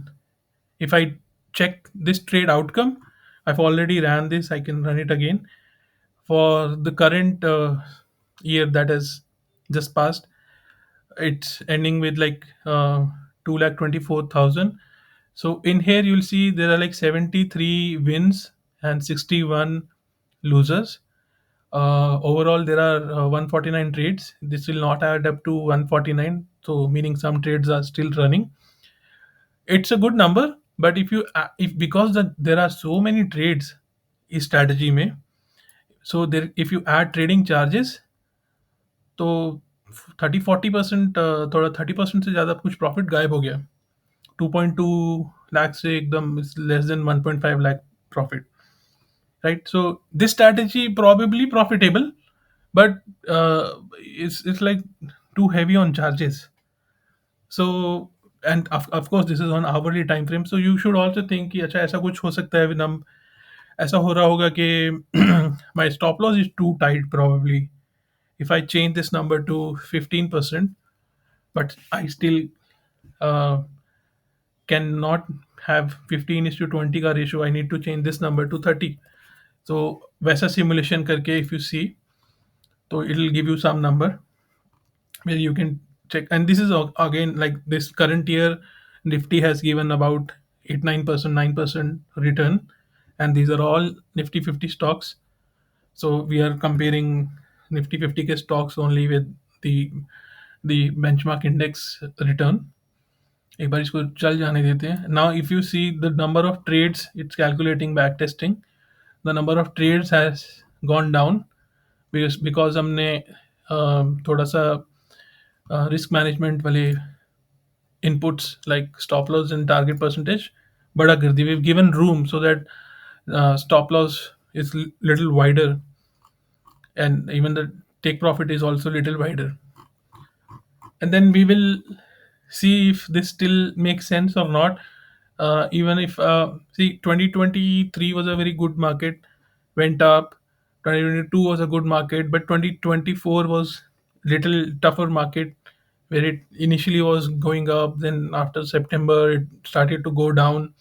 if I check this trade outcome, I've already ran this, I can run it again for the current year that has just passed. It's ending with like 2,24,000. So in here you'll see there are like 73 wins and 61 losers. Overall there are 149 trades. This will not add up to 149, so meaning some trades are still running. It's a good number, but if because there are so many trades इस strategy में, so there if you add trading charges, तो 30-40% थोड़ा 30% से ज़्यादा कुछ profit गायब हो गया. 2.2 लाख से एकदम less than 1.5 lakh profit, right? So this strategy probably profitable, but it's like too heavy on charges. So and of course this is on hourly time frame, so you should also think कि अच्छा ऐसा कुछ हो सकता है विनम. ऐसा हो रहा होगा कि my stop loss is too tight probably. If I change this number to 15%, but I still uh, cannot have 15 is to 20 का ratio. I need to change this number to 30. So वैसा simulation करके if you see, तो it will give you some number where you can check. And this is again like this current year Nifty has given about 8 9% 9% return, and these are all Nifty 50 stocks. So we are comparing Nifty 50 के stocks only with the benchmark index return. एक बार इसको चल जाने देते हैं. Now if you see the number of trades, it's calculating back testing. The number of trades has gone down because हमने थोड़ा सा रिस्क मैनेजमेंट वाले inputs like stop loss and target percentage बड़ा कर दी. We've given room so that stop loss is little wider, and even the take profit is also little wider. And then we will see if this still makes sense or not. Even if see 2023 was a very good market, went up. 2022 was a good market, but 2024 was little tougher market where it initially was going up, then after September it started to go down.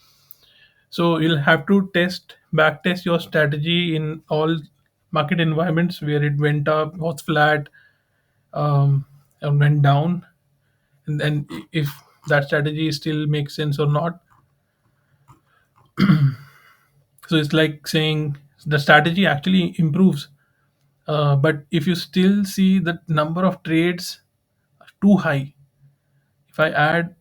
So you'll have to back test your strategy in all market environments where it went up, was flat, and went down, and then if that strategy still makes sense or not. So it's like saying the strategy actually improves, but if you still see the number of trades too high, if I add,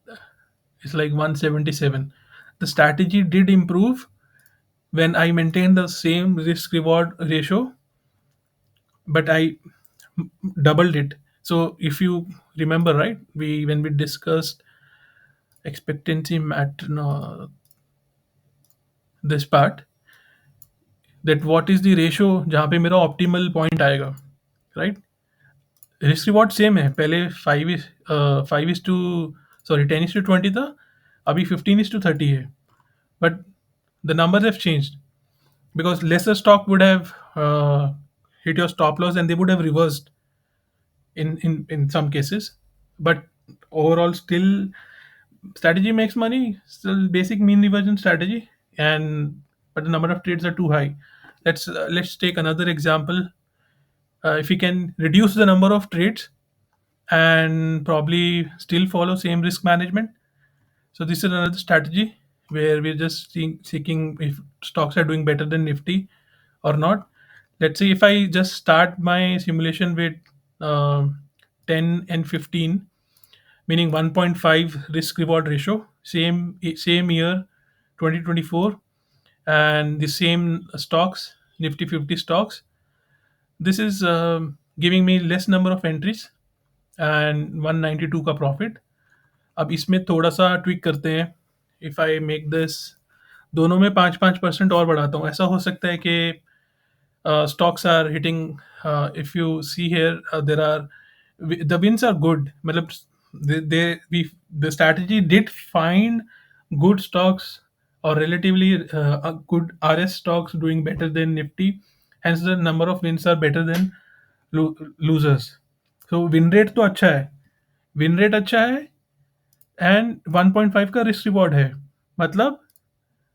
it's like 177. The strategy did improve, when I maintain the same risk reward ratio, but I doubled it. So if you remember, right, we when we discussed expectancy no, this part, that what is the ratio जहाँ पे मेरा optimal point आएगा, right? Risk reward same है, पहले 5 is to sorry 10 is to 20 था, अभी 15 is to 30 है, but the numbers have changed because lesser stock would have hit your stop loss and they would have reversed in some cases. But overall, still strategy makes money, still basic mean reversion strategy, and but the number of trades are too high. Let's take another example. If we can reduce the number of trades and probably still follow same risk management, so this is another strategy where we're just seeking if stocks are doing better than Nifty or not. Let's say if I just start my simulation with um 10 and 15, meaning 1.5 risk reward ratio, same year 2024, and the same stocks, Nifty 50 stocks. This is giving me less number of entries and 192 का profit. अब इसमें थोड़ा सा tweak करते हैं. If I make this, दोनों में 5-5% और बढ़ाता हूँ. ऐसा हो सकता है कि stocks are hitting, if you see here, there are the wins are good, मतलब the strategy did find good stocks or relatively a good RS stocks doing better than Nifty, hence the number of wins are better than losers. So win rate तो अच्छा है, win rate अच्छा है, and 1.5 का risk reward है. मतलब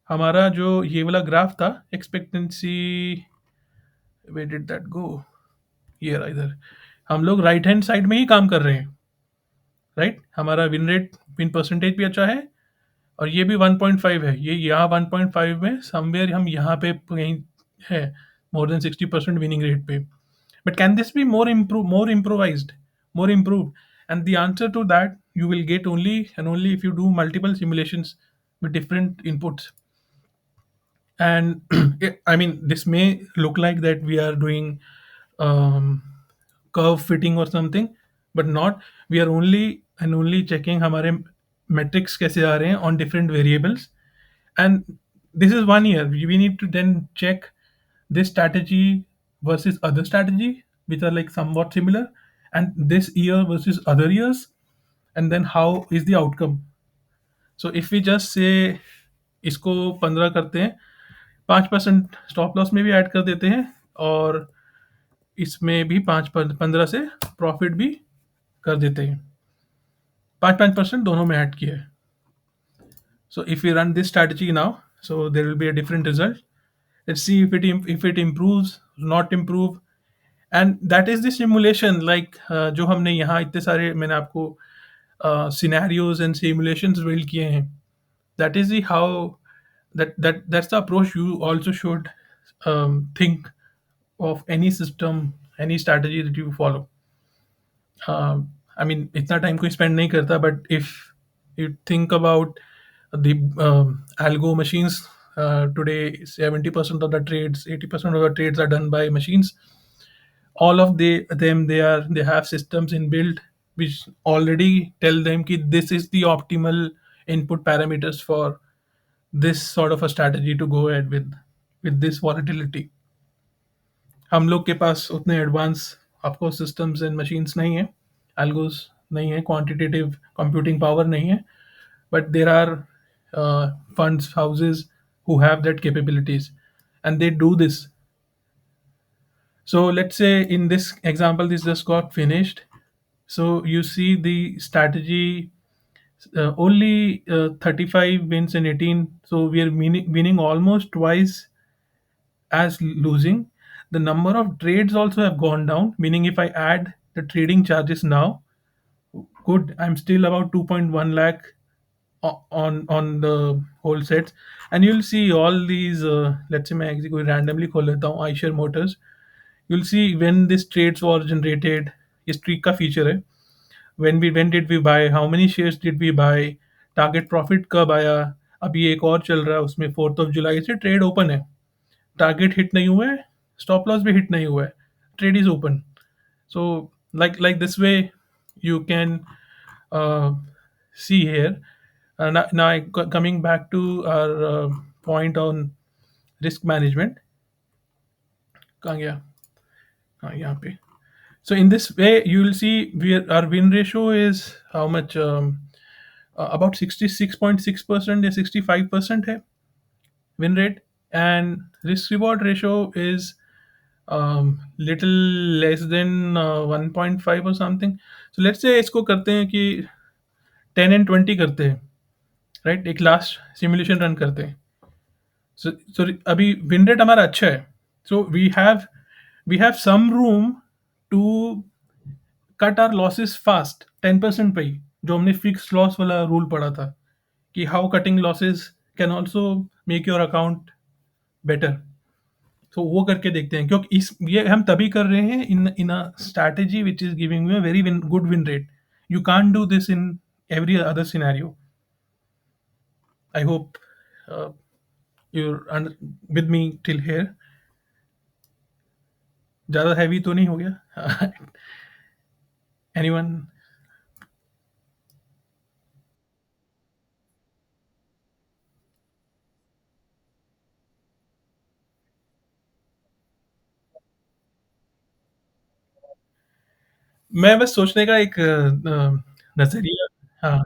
हमारा जो ये वाला ग्राफ था expectancy, way did that go, ये रहा इधर, हम लोग राइट हैंड साइड में ही काम कर रहे हैं, राइट. हमारा विन रेट, विन परसेंटेज भी अच्छा है, और ये भी 1.5 है, ये यहाँ 1.5 में समवेयर हम यहाँ पे कहीं है, मोर देन 60% विनिंग रेट पे. But can this be more improvised, more improved? And the answer to that you will get only and only if you do multiple simulations with different inputs. And I mean, this may look like that we are doing um, curve fitting or something, but not. We are only and only checking हमारे metrics कैसे आ रहे हैं on different variables. And this is 1 year. We need to then check this strategy versus other strategy which are like somewhat similar, and this year versus other years, and then how is the outcome. So if we just say इसको 15 करते हैं, 5% stop loss में भी add कर देते हैं, और इसमें भी 15 से प्रॉफिट भी कर देते हैं, 5-5% दोनों में ऐड किया है. So if we run this strategy now, so there will be a different result. Let's see if it improves, not improve, and that is the simulation. Like जो हमने यहाँ इतने सारे मैंने आपको scenarios and simulations build किए हैं. That is the how that's the approach you also should think of any system, any strategy that you follow. I mean, इतना टाइम कोई स्पेंड नहीं करता, but if you think about the algo machines, today 70% of the trades, 80% of the trades are done by machines. All of they have systems inbuilt which already tell them कि this is the optimal input parameters for this sort of a strategy to go ahead with this volatility. हम लोग के पास उतने advance आपको systems and machines नहीं है, algos नहीं है, क्वांटिटेटिव कंप्यूटिंग पावर नहीं है, but there are funds houses who have that capabilities, and they do this. So let's say in this example this just got finished. So you see the strategy, only 35 wins and 18, so we are winning almost twice as losing. The number of trades also have gone down, meaning if I add the trading charges now, good, I'm still about 2.1 lakh on the whole sets. And you'll see all these, let's say मैं किसी कोई randomly खोल लेता हूँ iShare Motors, you'll see when this trades were generated, ये streak का feature है, when did we buy, how many shares did we buy, target profit कब आया, अभी एक और चल रहा है, उसमें 4th ऑफ जुलाई से ट्रेड ओपन है, टारगेट हिट नहीं हुआ है, स्टॉप लॉस भी हिट नहीं हुआ है, trade is open. So like this way you can uh, see here. Now coming back to our point on risk management. कहाँ गया? हाँ, यहाँ पे. So in this way you will see our win ratio is how much, about 66.6% या 65% है win rate, and risk reward ratio is little less than 1.5 or something. So let's say इसको करते हैं कि 10 and 20 करते हैं, राइट, एक last simulation run करते हैं. सो अभी विन रेट हमारा अच्छा है, so we have some room to cut our losses fast 10% पे ही, जो हमने फिक्स लॉस वाला रूल पढ़ा था कि how cutting losses can also make your account better. तो वो करके देखते हैं, क्योंकि इस ये हम तभी कर रहे हैं in a strategy which is giving you a very good win rate. You can't do this in every other scenario. I hope you're with me till here. ज़्यादा हैवी तो नहीं हो गया? एनीवन? मैं बस सोचने का एक नजरिया. हाँ.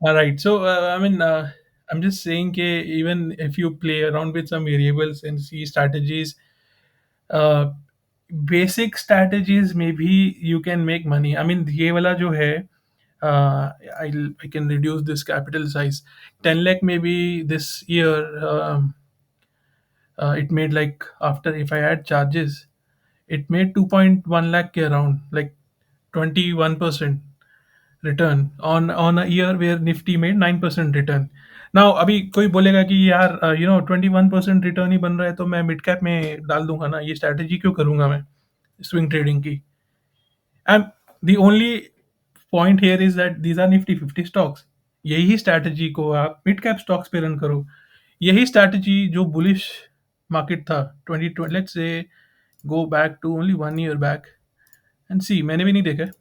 Right. So, I mean, I'm just saying कि even if you play around with some variables and see strategies, uh, basic strategies maybe you can make money. I mean, ये वाला जो है, I can reduce this capital size 10 lakh maybe this year. It made, like, after if I add charges, it made 2.1 lakh ke around, like 21% return on a year where Nifty made 9% return. Now अभी कोई बोलेगा कि यार 21% return ही बन रहा है, तो मैं मिड कैप में डाल दूंगा ना, ये स्ट्रैटेजी क्यों करूंगा मैं स्विंग ट्रेडिंग की. And the only point here is that these are Nifty 50 stocks. यही स्ट्रैटेजी को आप मिड कैप स्टॉक्स पे रन करो. यही स्ट्रैटेजी जो बुलिश मार्केट था 2020, let's say go back to only 1 year back and see, मैंने भी नहीं देखा,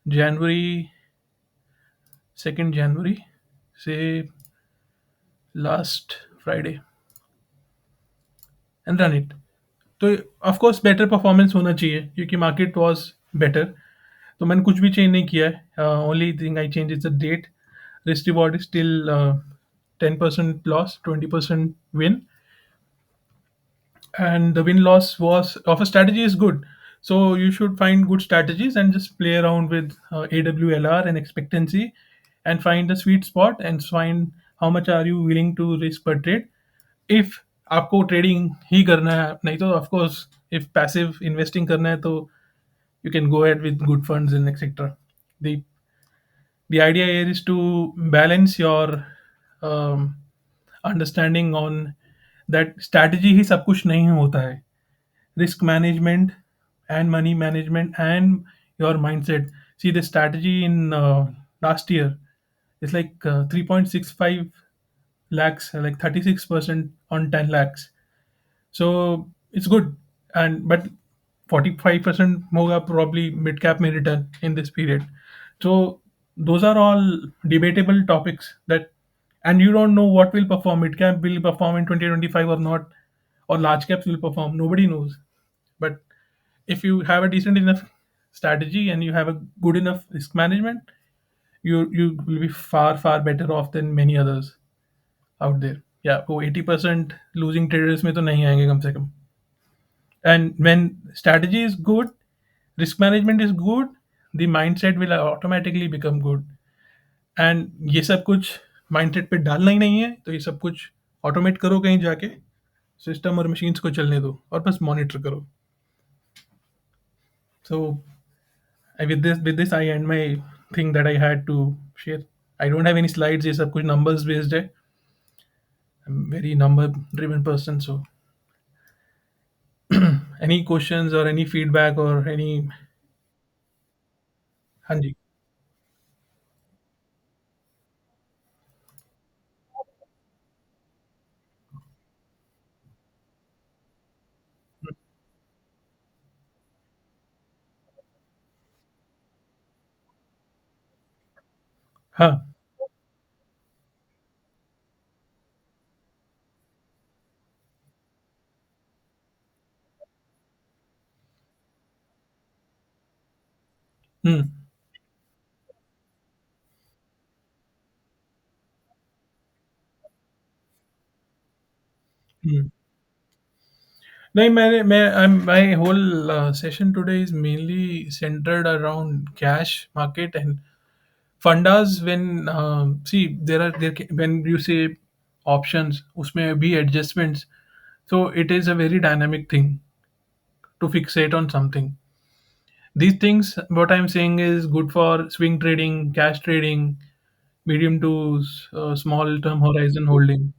जनवरी 2 जनवरी से last Friday and run it. तो ऑफ कोर्स बेटर परफॉर्मेंस होना चाहिए क्योंकि मार्केट वाज बेटर. तो मैंने कुछ भी चेंज नहीं किया है, only thing I change is the date. Risk reward is still 10% loss, 20% win, and the win loss was of a strategy is good. So you should find good strategies and just play around with AWLR and expectancy, and find the sweet spot and find how much are you willing to risk per trade. If आपको trading ही करना है, नहीं तो of course if passive investing करना है तो you can go ahead with good funds and etc. The idea here is to balance your um, understanding on that strategy ही सब कुछ नहीं होता है. Risk management and money management and your mindset. See, the strategy in last year is like 3.65 lakhs, like 36% on 10 lakhs. So it's good, and but 45% hoga probably mid cap may return in this period. So those are all debatable topics that, and you don't know what will perform. Mid cap will perform in 2025 or not, or large caps will perform. Nobody knows. But if you have a decent enough strategy and you have a good enough risk management, you will be far better off than many others out there. Yeah, वो 80% losing traders में तो नहीं आएंगे कम से कम. And when strategy is good, risk management is good, the mindset will automatically become good. And ये सब कुछ mindset पे डालना ही नहीं है, तो ये सब कुछ ऑटोमेट करो कहीं जाके, सिस्टम और मशीन्स को चलने दो और बस मॉनिटर करो. So with this I end my thing that I had to share. I don't have any slides. ये सब कुछ numbers based है. I'm very number driven person, so any questions or any feedback or any? हाँ जी। हाँ। हुँ, हुँ। नहीं, my whole session today is mainly centered around cash market and fundas. When see when you say options, उसमें भी adjustments, so it is a very dynamic thing to fixate on something. These things, what I'm saying, is good for swing trading, cash trading, medium to small term horizon holding.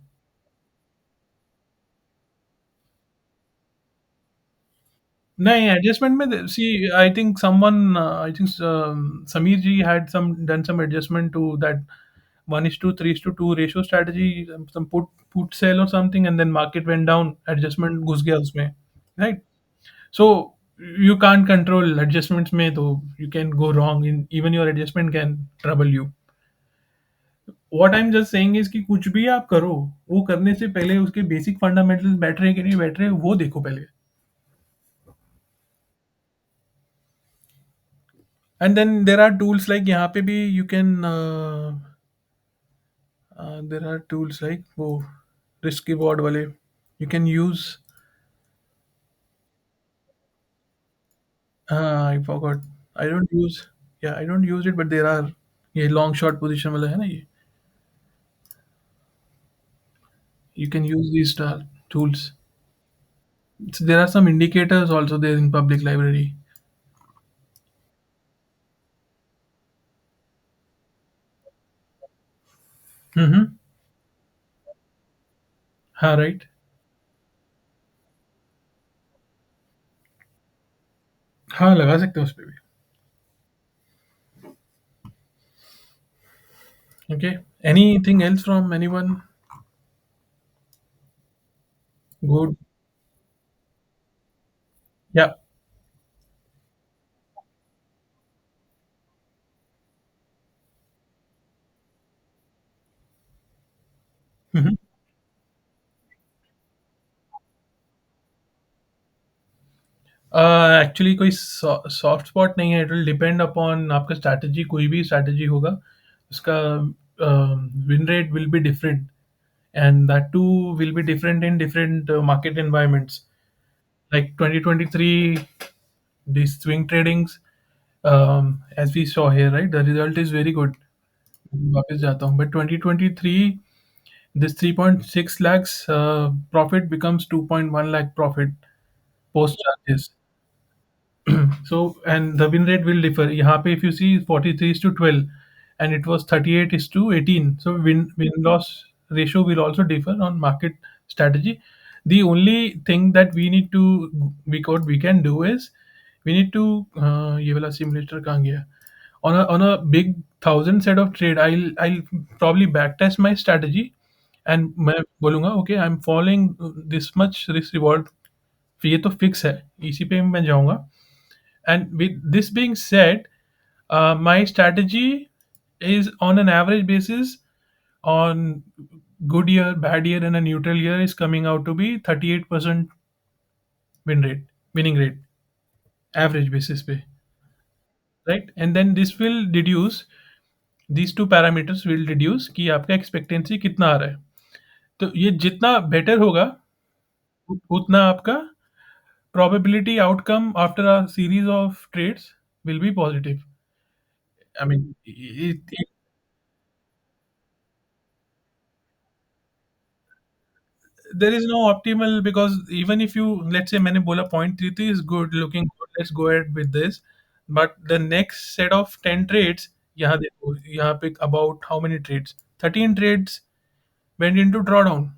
नहीं, adjustment में see I think someone I think Sameer ji had some done some adjustment to that 1:3:2 ratio strategy, some put sell और something, and then market went down, adjustment घुस गया उसमें, right? So you can't control adjustments में, तो you can go wrong in even your adjustment can trouble you. What I am just saying is कि कुछ भी आप करो, वो करने से पहले उसके बेसिक फंडामेंटल्स बैठ रहे हैं कि नहीं बैठ रहे, वो देखो पहले। And then there are tools like यहाँ पे भी you can there are tools like वो रिस्क रिवॉर्ड वाले you can use. I forgot, I don't use, या I don't use it, but there are, ये लॉन्ग शॉर्ट पोजीशन वाला है ना ये, you can use these tools. So there are some indicators also there in public library. हम्म। हाँ, right. हाँ, लगा सकते हैं उस पे भी। Okay, anything else from anyone? Good. या। एक्चुअली कोई सॉफ्ट स्पॉट नहीं है, इट विल डिपेंड अपॉन आपका स्ट्रैटेजी, कोई भी स्ट्रैटेजी होगा उसका win rate will be different, and that too will be different in different market environments. Like 2023, these swing tradings, as we saw here, right? The result is very good. वापस जाता हूँ, but 2023, this 3.6 lakhs profit becomes 2.1 lakh profit post charges. So, and the win rate will differ. यहाँ पे if you see 43:12, and it was 38:18. So win loss ratio will also differ on market strategy. The only thing that we need to, we can do is we need to ये वाला simulator कहाँ गया? On a big 1,000 set of trade, I'll probably backtest my strategy, and मैं बोलूँगा okay I am following this much risk reward, ये तो fix है, इसी पे मैं जाऊँगा। And with this being said, my strategy is on an average basis, on good year, bad year, and a neutral year, is coming out to be 38% win rate, winning rate, average basis पे, right? And then this will deduce, these two parameters will deduce कि आपका expectancy कितना आ रहा है। तो ये जितना better होगा, उतना आपका probability outcome after a series of trades will be positive. I mean, there is no optimal, because even if you, let's say मैंने बोला 0.33 is good, looking good, let's go ahead with this, but the next set of 10 trades, यहाँ देखो यहाँ पे about how many trades, 13 trades went into drawdown,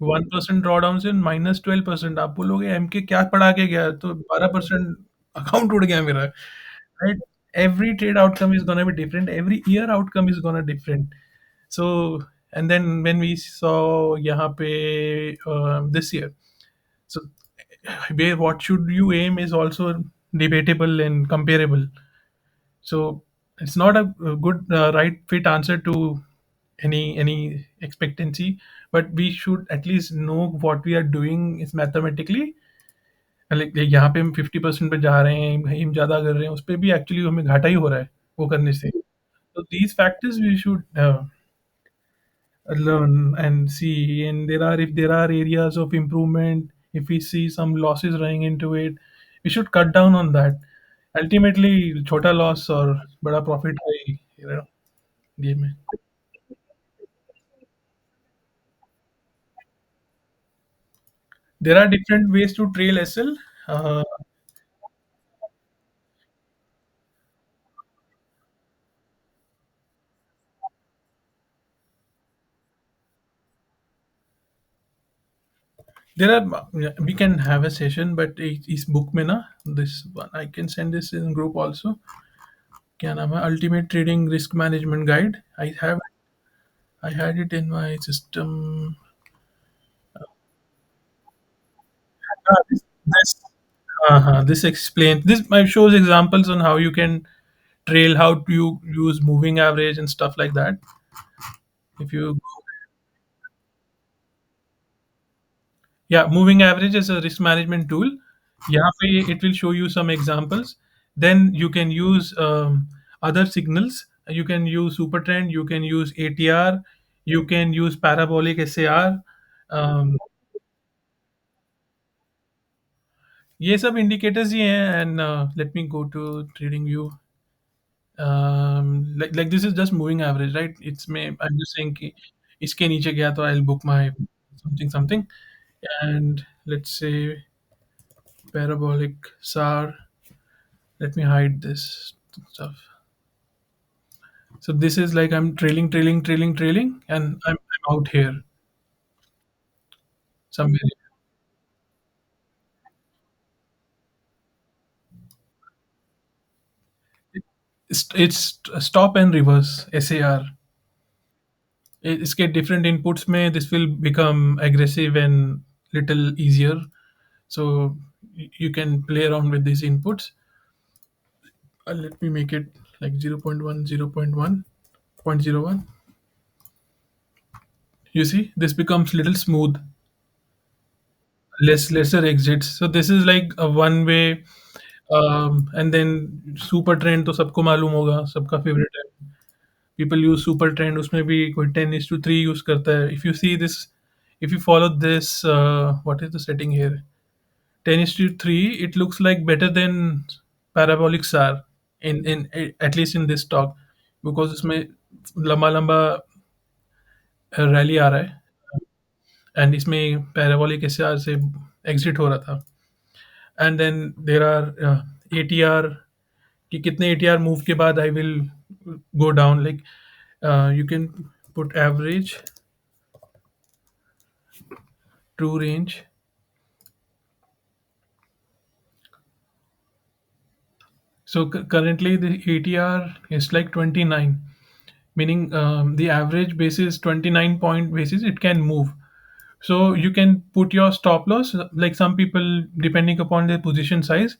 1% drawdown से -12%, आप बोलोगे MK क्या पढ़ा के गया, तो 12% अकाउंट उड़ गया मेरा, right? Every trade outcome is gonna be different, every year outcome is gonna different. So, and then when we saw यहाँ पे this year, so where what should you aim is also debatable and comparable. So it's not a good right fit answer to any expectancy, but we should at least know what we are doing is mathematically. Like यहाँ पे हम 50% पे जा रहे हैं, कहीं हम ज़्यादा कर रहे हैं, उस पे भी एक्चुअली हमें घाटा ही हो रहा है वो करने से। So these factors we should learn and see, and there are, if there are areas of improvement, if we see some losses running into it, we should cut down on that. Ultimately छोटा loss और बड़ा profit का ही game है। There are different ways to trail SL. uh, there are, we can have a session, but इस book में ना, this one I can send this in group also, क्या नाम है, ultimate trading risk management guide, I have, I had it in my system. This this explains, this shows examples on how you can trail, how to you use moving average and stuff like that. If you, yeah, moving average is a risk management tool. Yeah, it will show you some examples. Then you can use other signals. You can use super trend, you can use ATR, you can use parabolic SAR. um, ये सब indicators ही हैं, and let me go to trading view. Like this is just moving average, right? It's may, I'm just saying कि इसके नीचे गया तो I'll book my something something, and let's say parabolic SAR. Let me hide this stuff. So this is like I'm trailing, and I'm out here somewhere. It's stop and reverse SAR. इसके different inputs में this will become aggressive and little easier. So you can play around with these inputs. Let me make it like 0.1, 0.1, 0.01. You see, this becomes little smooth, lesser exits. So this is like a one way. And then super trend तो सबको मालूम होगा, सबका favourite है, people use super trend, उसमें भी कोई 10:3 use करता है। If you see this, if you follow this, what is the setting here, 10:3, it looks like better than parabolic SAR in at least in this stock, because उसमें लंबा लंबा rally आ रहा है, एंड इसमें पैराबोलिक एसआर से exit हो रहा था। And then there are ATR, कि कितने एटीआर मूव के बाद I will go down, like you can put average true range. So currently the ATR is like 29, meaning the average basis 29 point basis it can move. So you can put your stop loss. Like some people, depending upon their position size,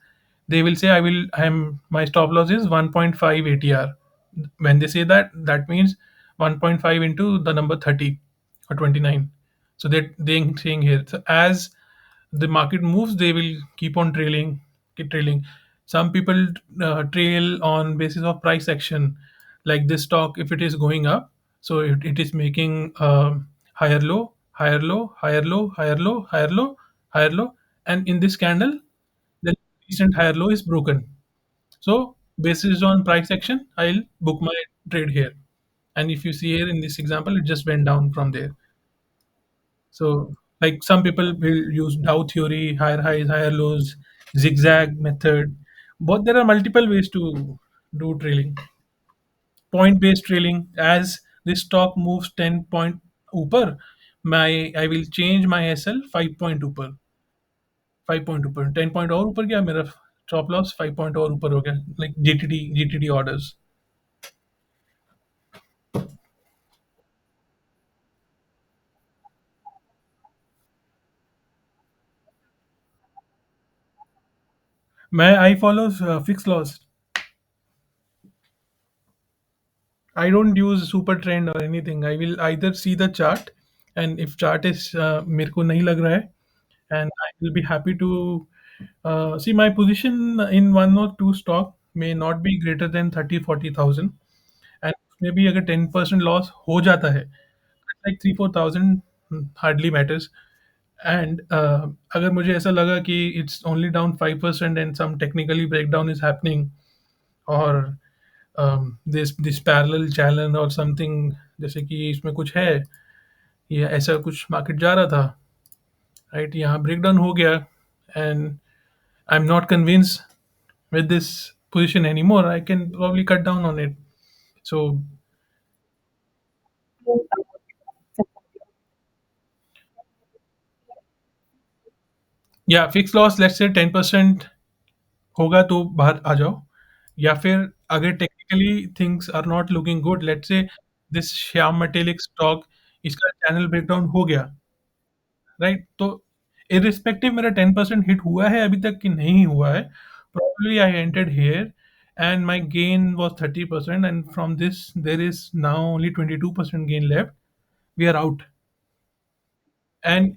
they will say, I'm my stop loss is 1.5 ATR. When they say that, that means 1.5 into the number 30 or 29. So they're saying here. So as the market moves, they will keep on trailing, keep trailing. Some people trail on basis of price action, like this stock. If it is going up, so it is making higher low, higher low, higher low, higher low, higher low, higher low, and in this candle, the recent higher low is broken. So basis on price action, I'll book my trade here. And if you see here in this example, it just went down from there. So, like some people will use Dow theory, higher highs, higher lows, zigzag method. But there are multiple ways to do trailing. Point based trailing, as this stock moves 10 point upper, I will change my SL 5 point ऊपर, 5 point ऊपर, 10 point और ऊपर गया मेरा stop loss, 5 point और ऊपर हो गया, लाइक जीटीडी ऑर्डर्स। मैं I follow fix loss. I don't use super trend or anything. I will either see the chart, and if chart is मेरे को नहीं लग रहा है, and I will be happy to see my position in one or two stock may not be greater than 30-40,000, and maybe अगर 10% loss हो जाता है, like 3-4,000 hardly matters. And अगर मुझे ऐसा लगा कि it's only down 5% and some technically breakdown is happening, और this parallel channel और समथिंग, जैसे कि इसमें कुछ है, ये ऐसा कुछ मार्केट जा रहा था, राइट, यहाँ ब्रेकडाउन हो गया, and I am not convince with this position anymore, I can probably cut down on it. So yeah, fixed loss, let's say 10% होगा तो बाहर आ जाओ, या फिर अगर technically things are not looking good, let's say this Shyam Metalics stock, इसका channel breakdown हो गया, राइट, तो इररिस्पेक्टिव मेरा 10% हिट हुआ है अभी तक कि नहीं हुआ है, probably I entered here and my gain was 30%, and from this there is now only 22% gain left, we are out. And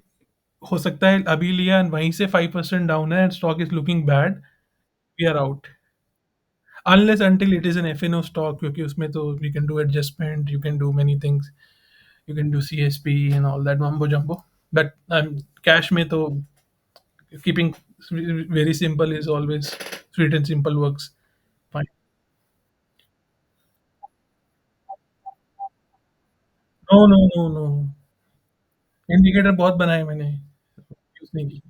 हो सकता है अभी लिया and वहीं से 5% डाउन है and stock is looking bad, we are out. Unless until it is an FNO stock, क्योंकि उसमें तो you can do adjustment, you can do many things, you can do CSP and all that mumbo jumbo. But cash में तो keeping very simple is always sweet and simple works fine. No, no, no, no. Indicator बहुत बनाए मैंने, use नहीं की।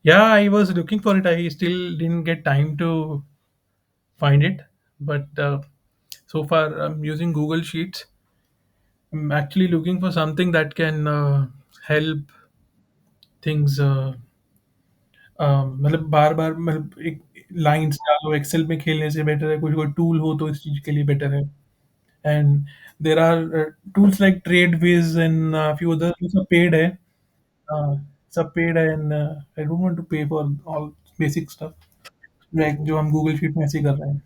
Yeah, I was looking for it, I still didn't get time to find it, but so far I'm using Google Sheets. I'm actually looking for something that can help things, मतलब बार-बार, मतलब एक lines डालो, Excel में खेलने से better है, कोई कोई टूल हो तो इस चीज़ के लिए बेटर है। And there are tools like Tradewiz and few other, ये सब पेड है। सब पेड है, and I don't want to pay for all basic stuff, like जो हम गूगल शीट में ऐसे ही कर रहे हैं।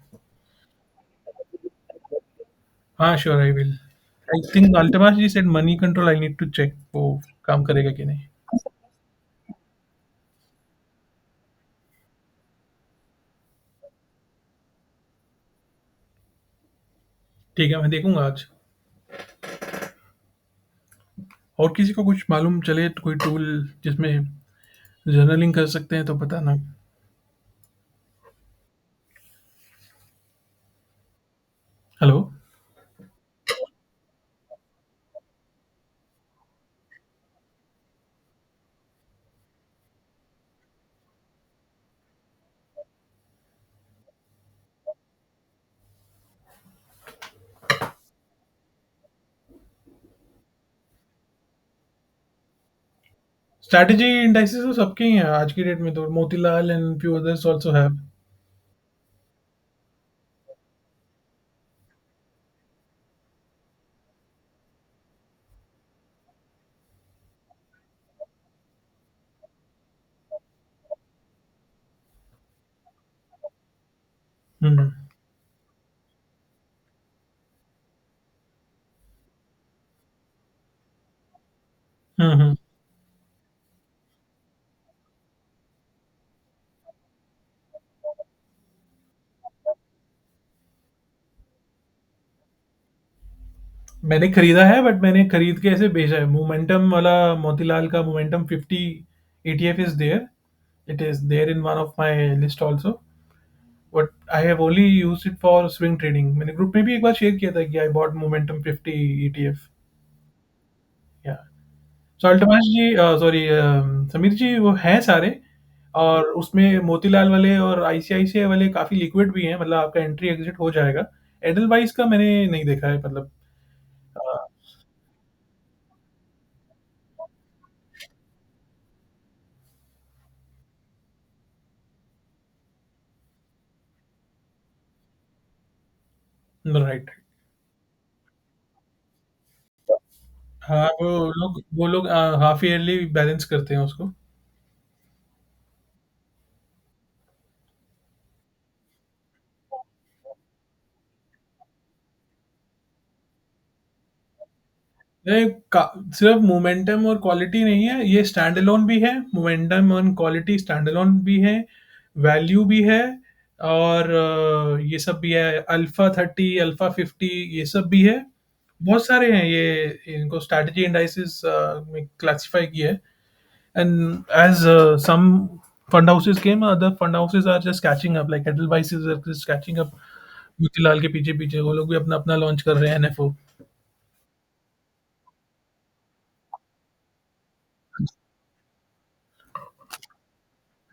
हाँ, sure I will. I think Altamash ji said Moneycontrol, I need to check वो काम करेगा कि नहीं। ठीक है, मैं देखूँगा आज। और किसी को कुछ मालूम चले तो कोई टूल जिसमें जर्नलिंग कर सकते हैं तो बताना। हेलो? स्ट्रैटेजी इंडाइसेस तो सबके ही हैं आज की डेट में, तो Motilal and few others also have. हुँ, हुँ, हुँ। मैंने खरीदा है, बट मैंने खरीद के ऐसे बेचा है। मोमेंटम वाला मोतीलाल का momentum 50 ETF is there. It is there in one of my list also, but I have only used it for swing trading. मैंने ग्रुप में भी एक बार शेयर किया था कि आई बॉट मोमेंटम 50 ETF। या साल्टवास जी, सॉरी, समीर जी, वो हैं सारे, और उसमें मोतीलाल वाले और आईसीआईसीआई वाले काफ़ी लिक्विड भी हैं, मतलब आपका एंट्री एग्जिट हो जाएगा। एडलवाइस का मैंने नहीं देखा है, मतलब। राइट। हाँ, वो लोग हाफ ईयरली बैलेंस करते हैं उसको। ये सिर्फ मोमेंटम और क्वालिटी नहीं है, ये स्टैंड अलोन भी है, मोमेंटम और क्वालिटी स्टैंड अलोन भी है, वैल्यू भी है, और ये सब भी है, अल्फा 30, अल्फा 50, ये सब भी है। बहुत सारे हैं ये, इनको स्ट्रैटेजी इंडाइसिस में क्लासिफाई किया है। And as some fund houses came, other fund houses are just catching up, like Edelweiss is just catching up Motilal के पीछे पीछे, वो लोग भी अपना अपना लॉन्च कर रहे हैं एनएफओ।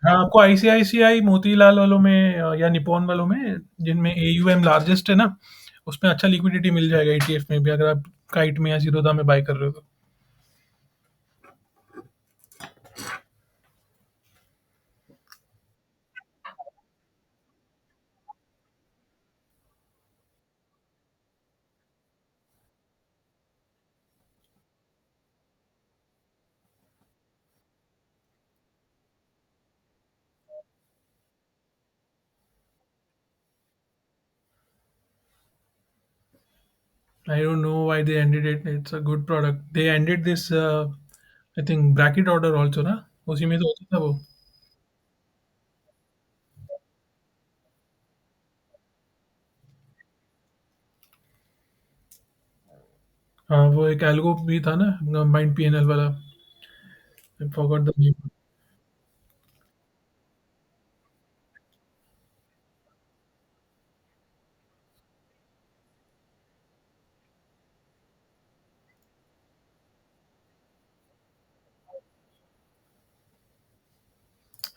हाँ, आपको आईसीआईसीआई मोतीलाल वालों में या निप्पॉन वालों में, जिनमें एयूएम लार्जेस्ट है ना, उसमें अच्छा लिक्विडिटी मिल जाएगा ईटीएफ में भी, अगर आप काइट में या जीरोधा में बाय कर रहे हो तो। I don't know why they ended it. It's a good product. They ended this, I think, bracket order also ना, उसी में तो होता था वो। हाँ, वो एक एल्गो भी था ना, माइंड पीएनएल वाला। I forgot the name.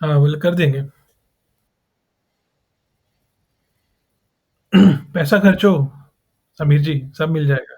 हाँ, वो कर देंगे। पैसा खर्चो समीर जी, सब मिल जाएगा।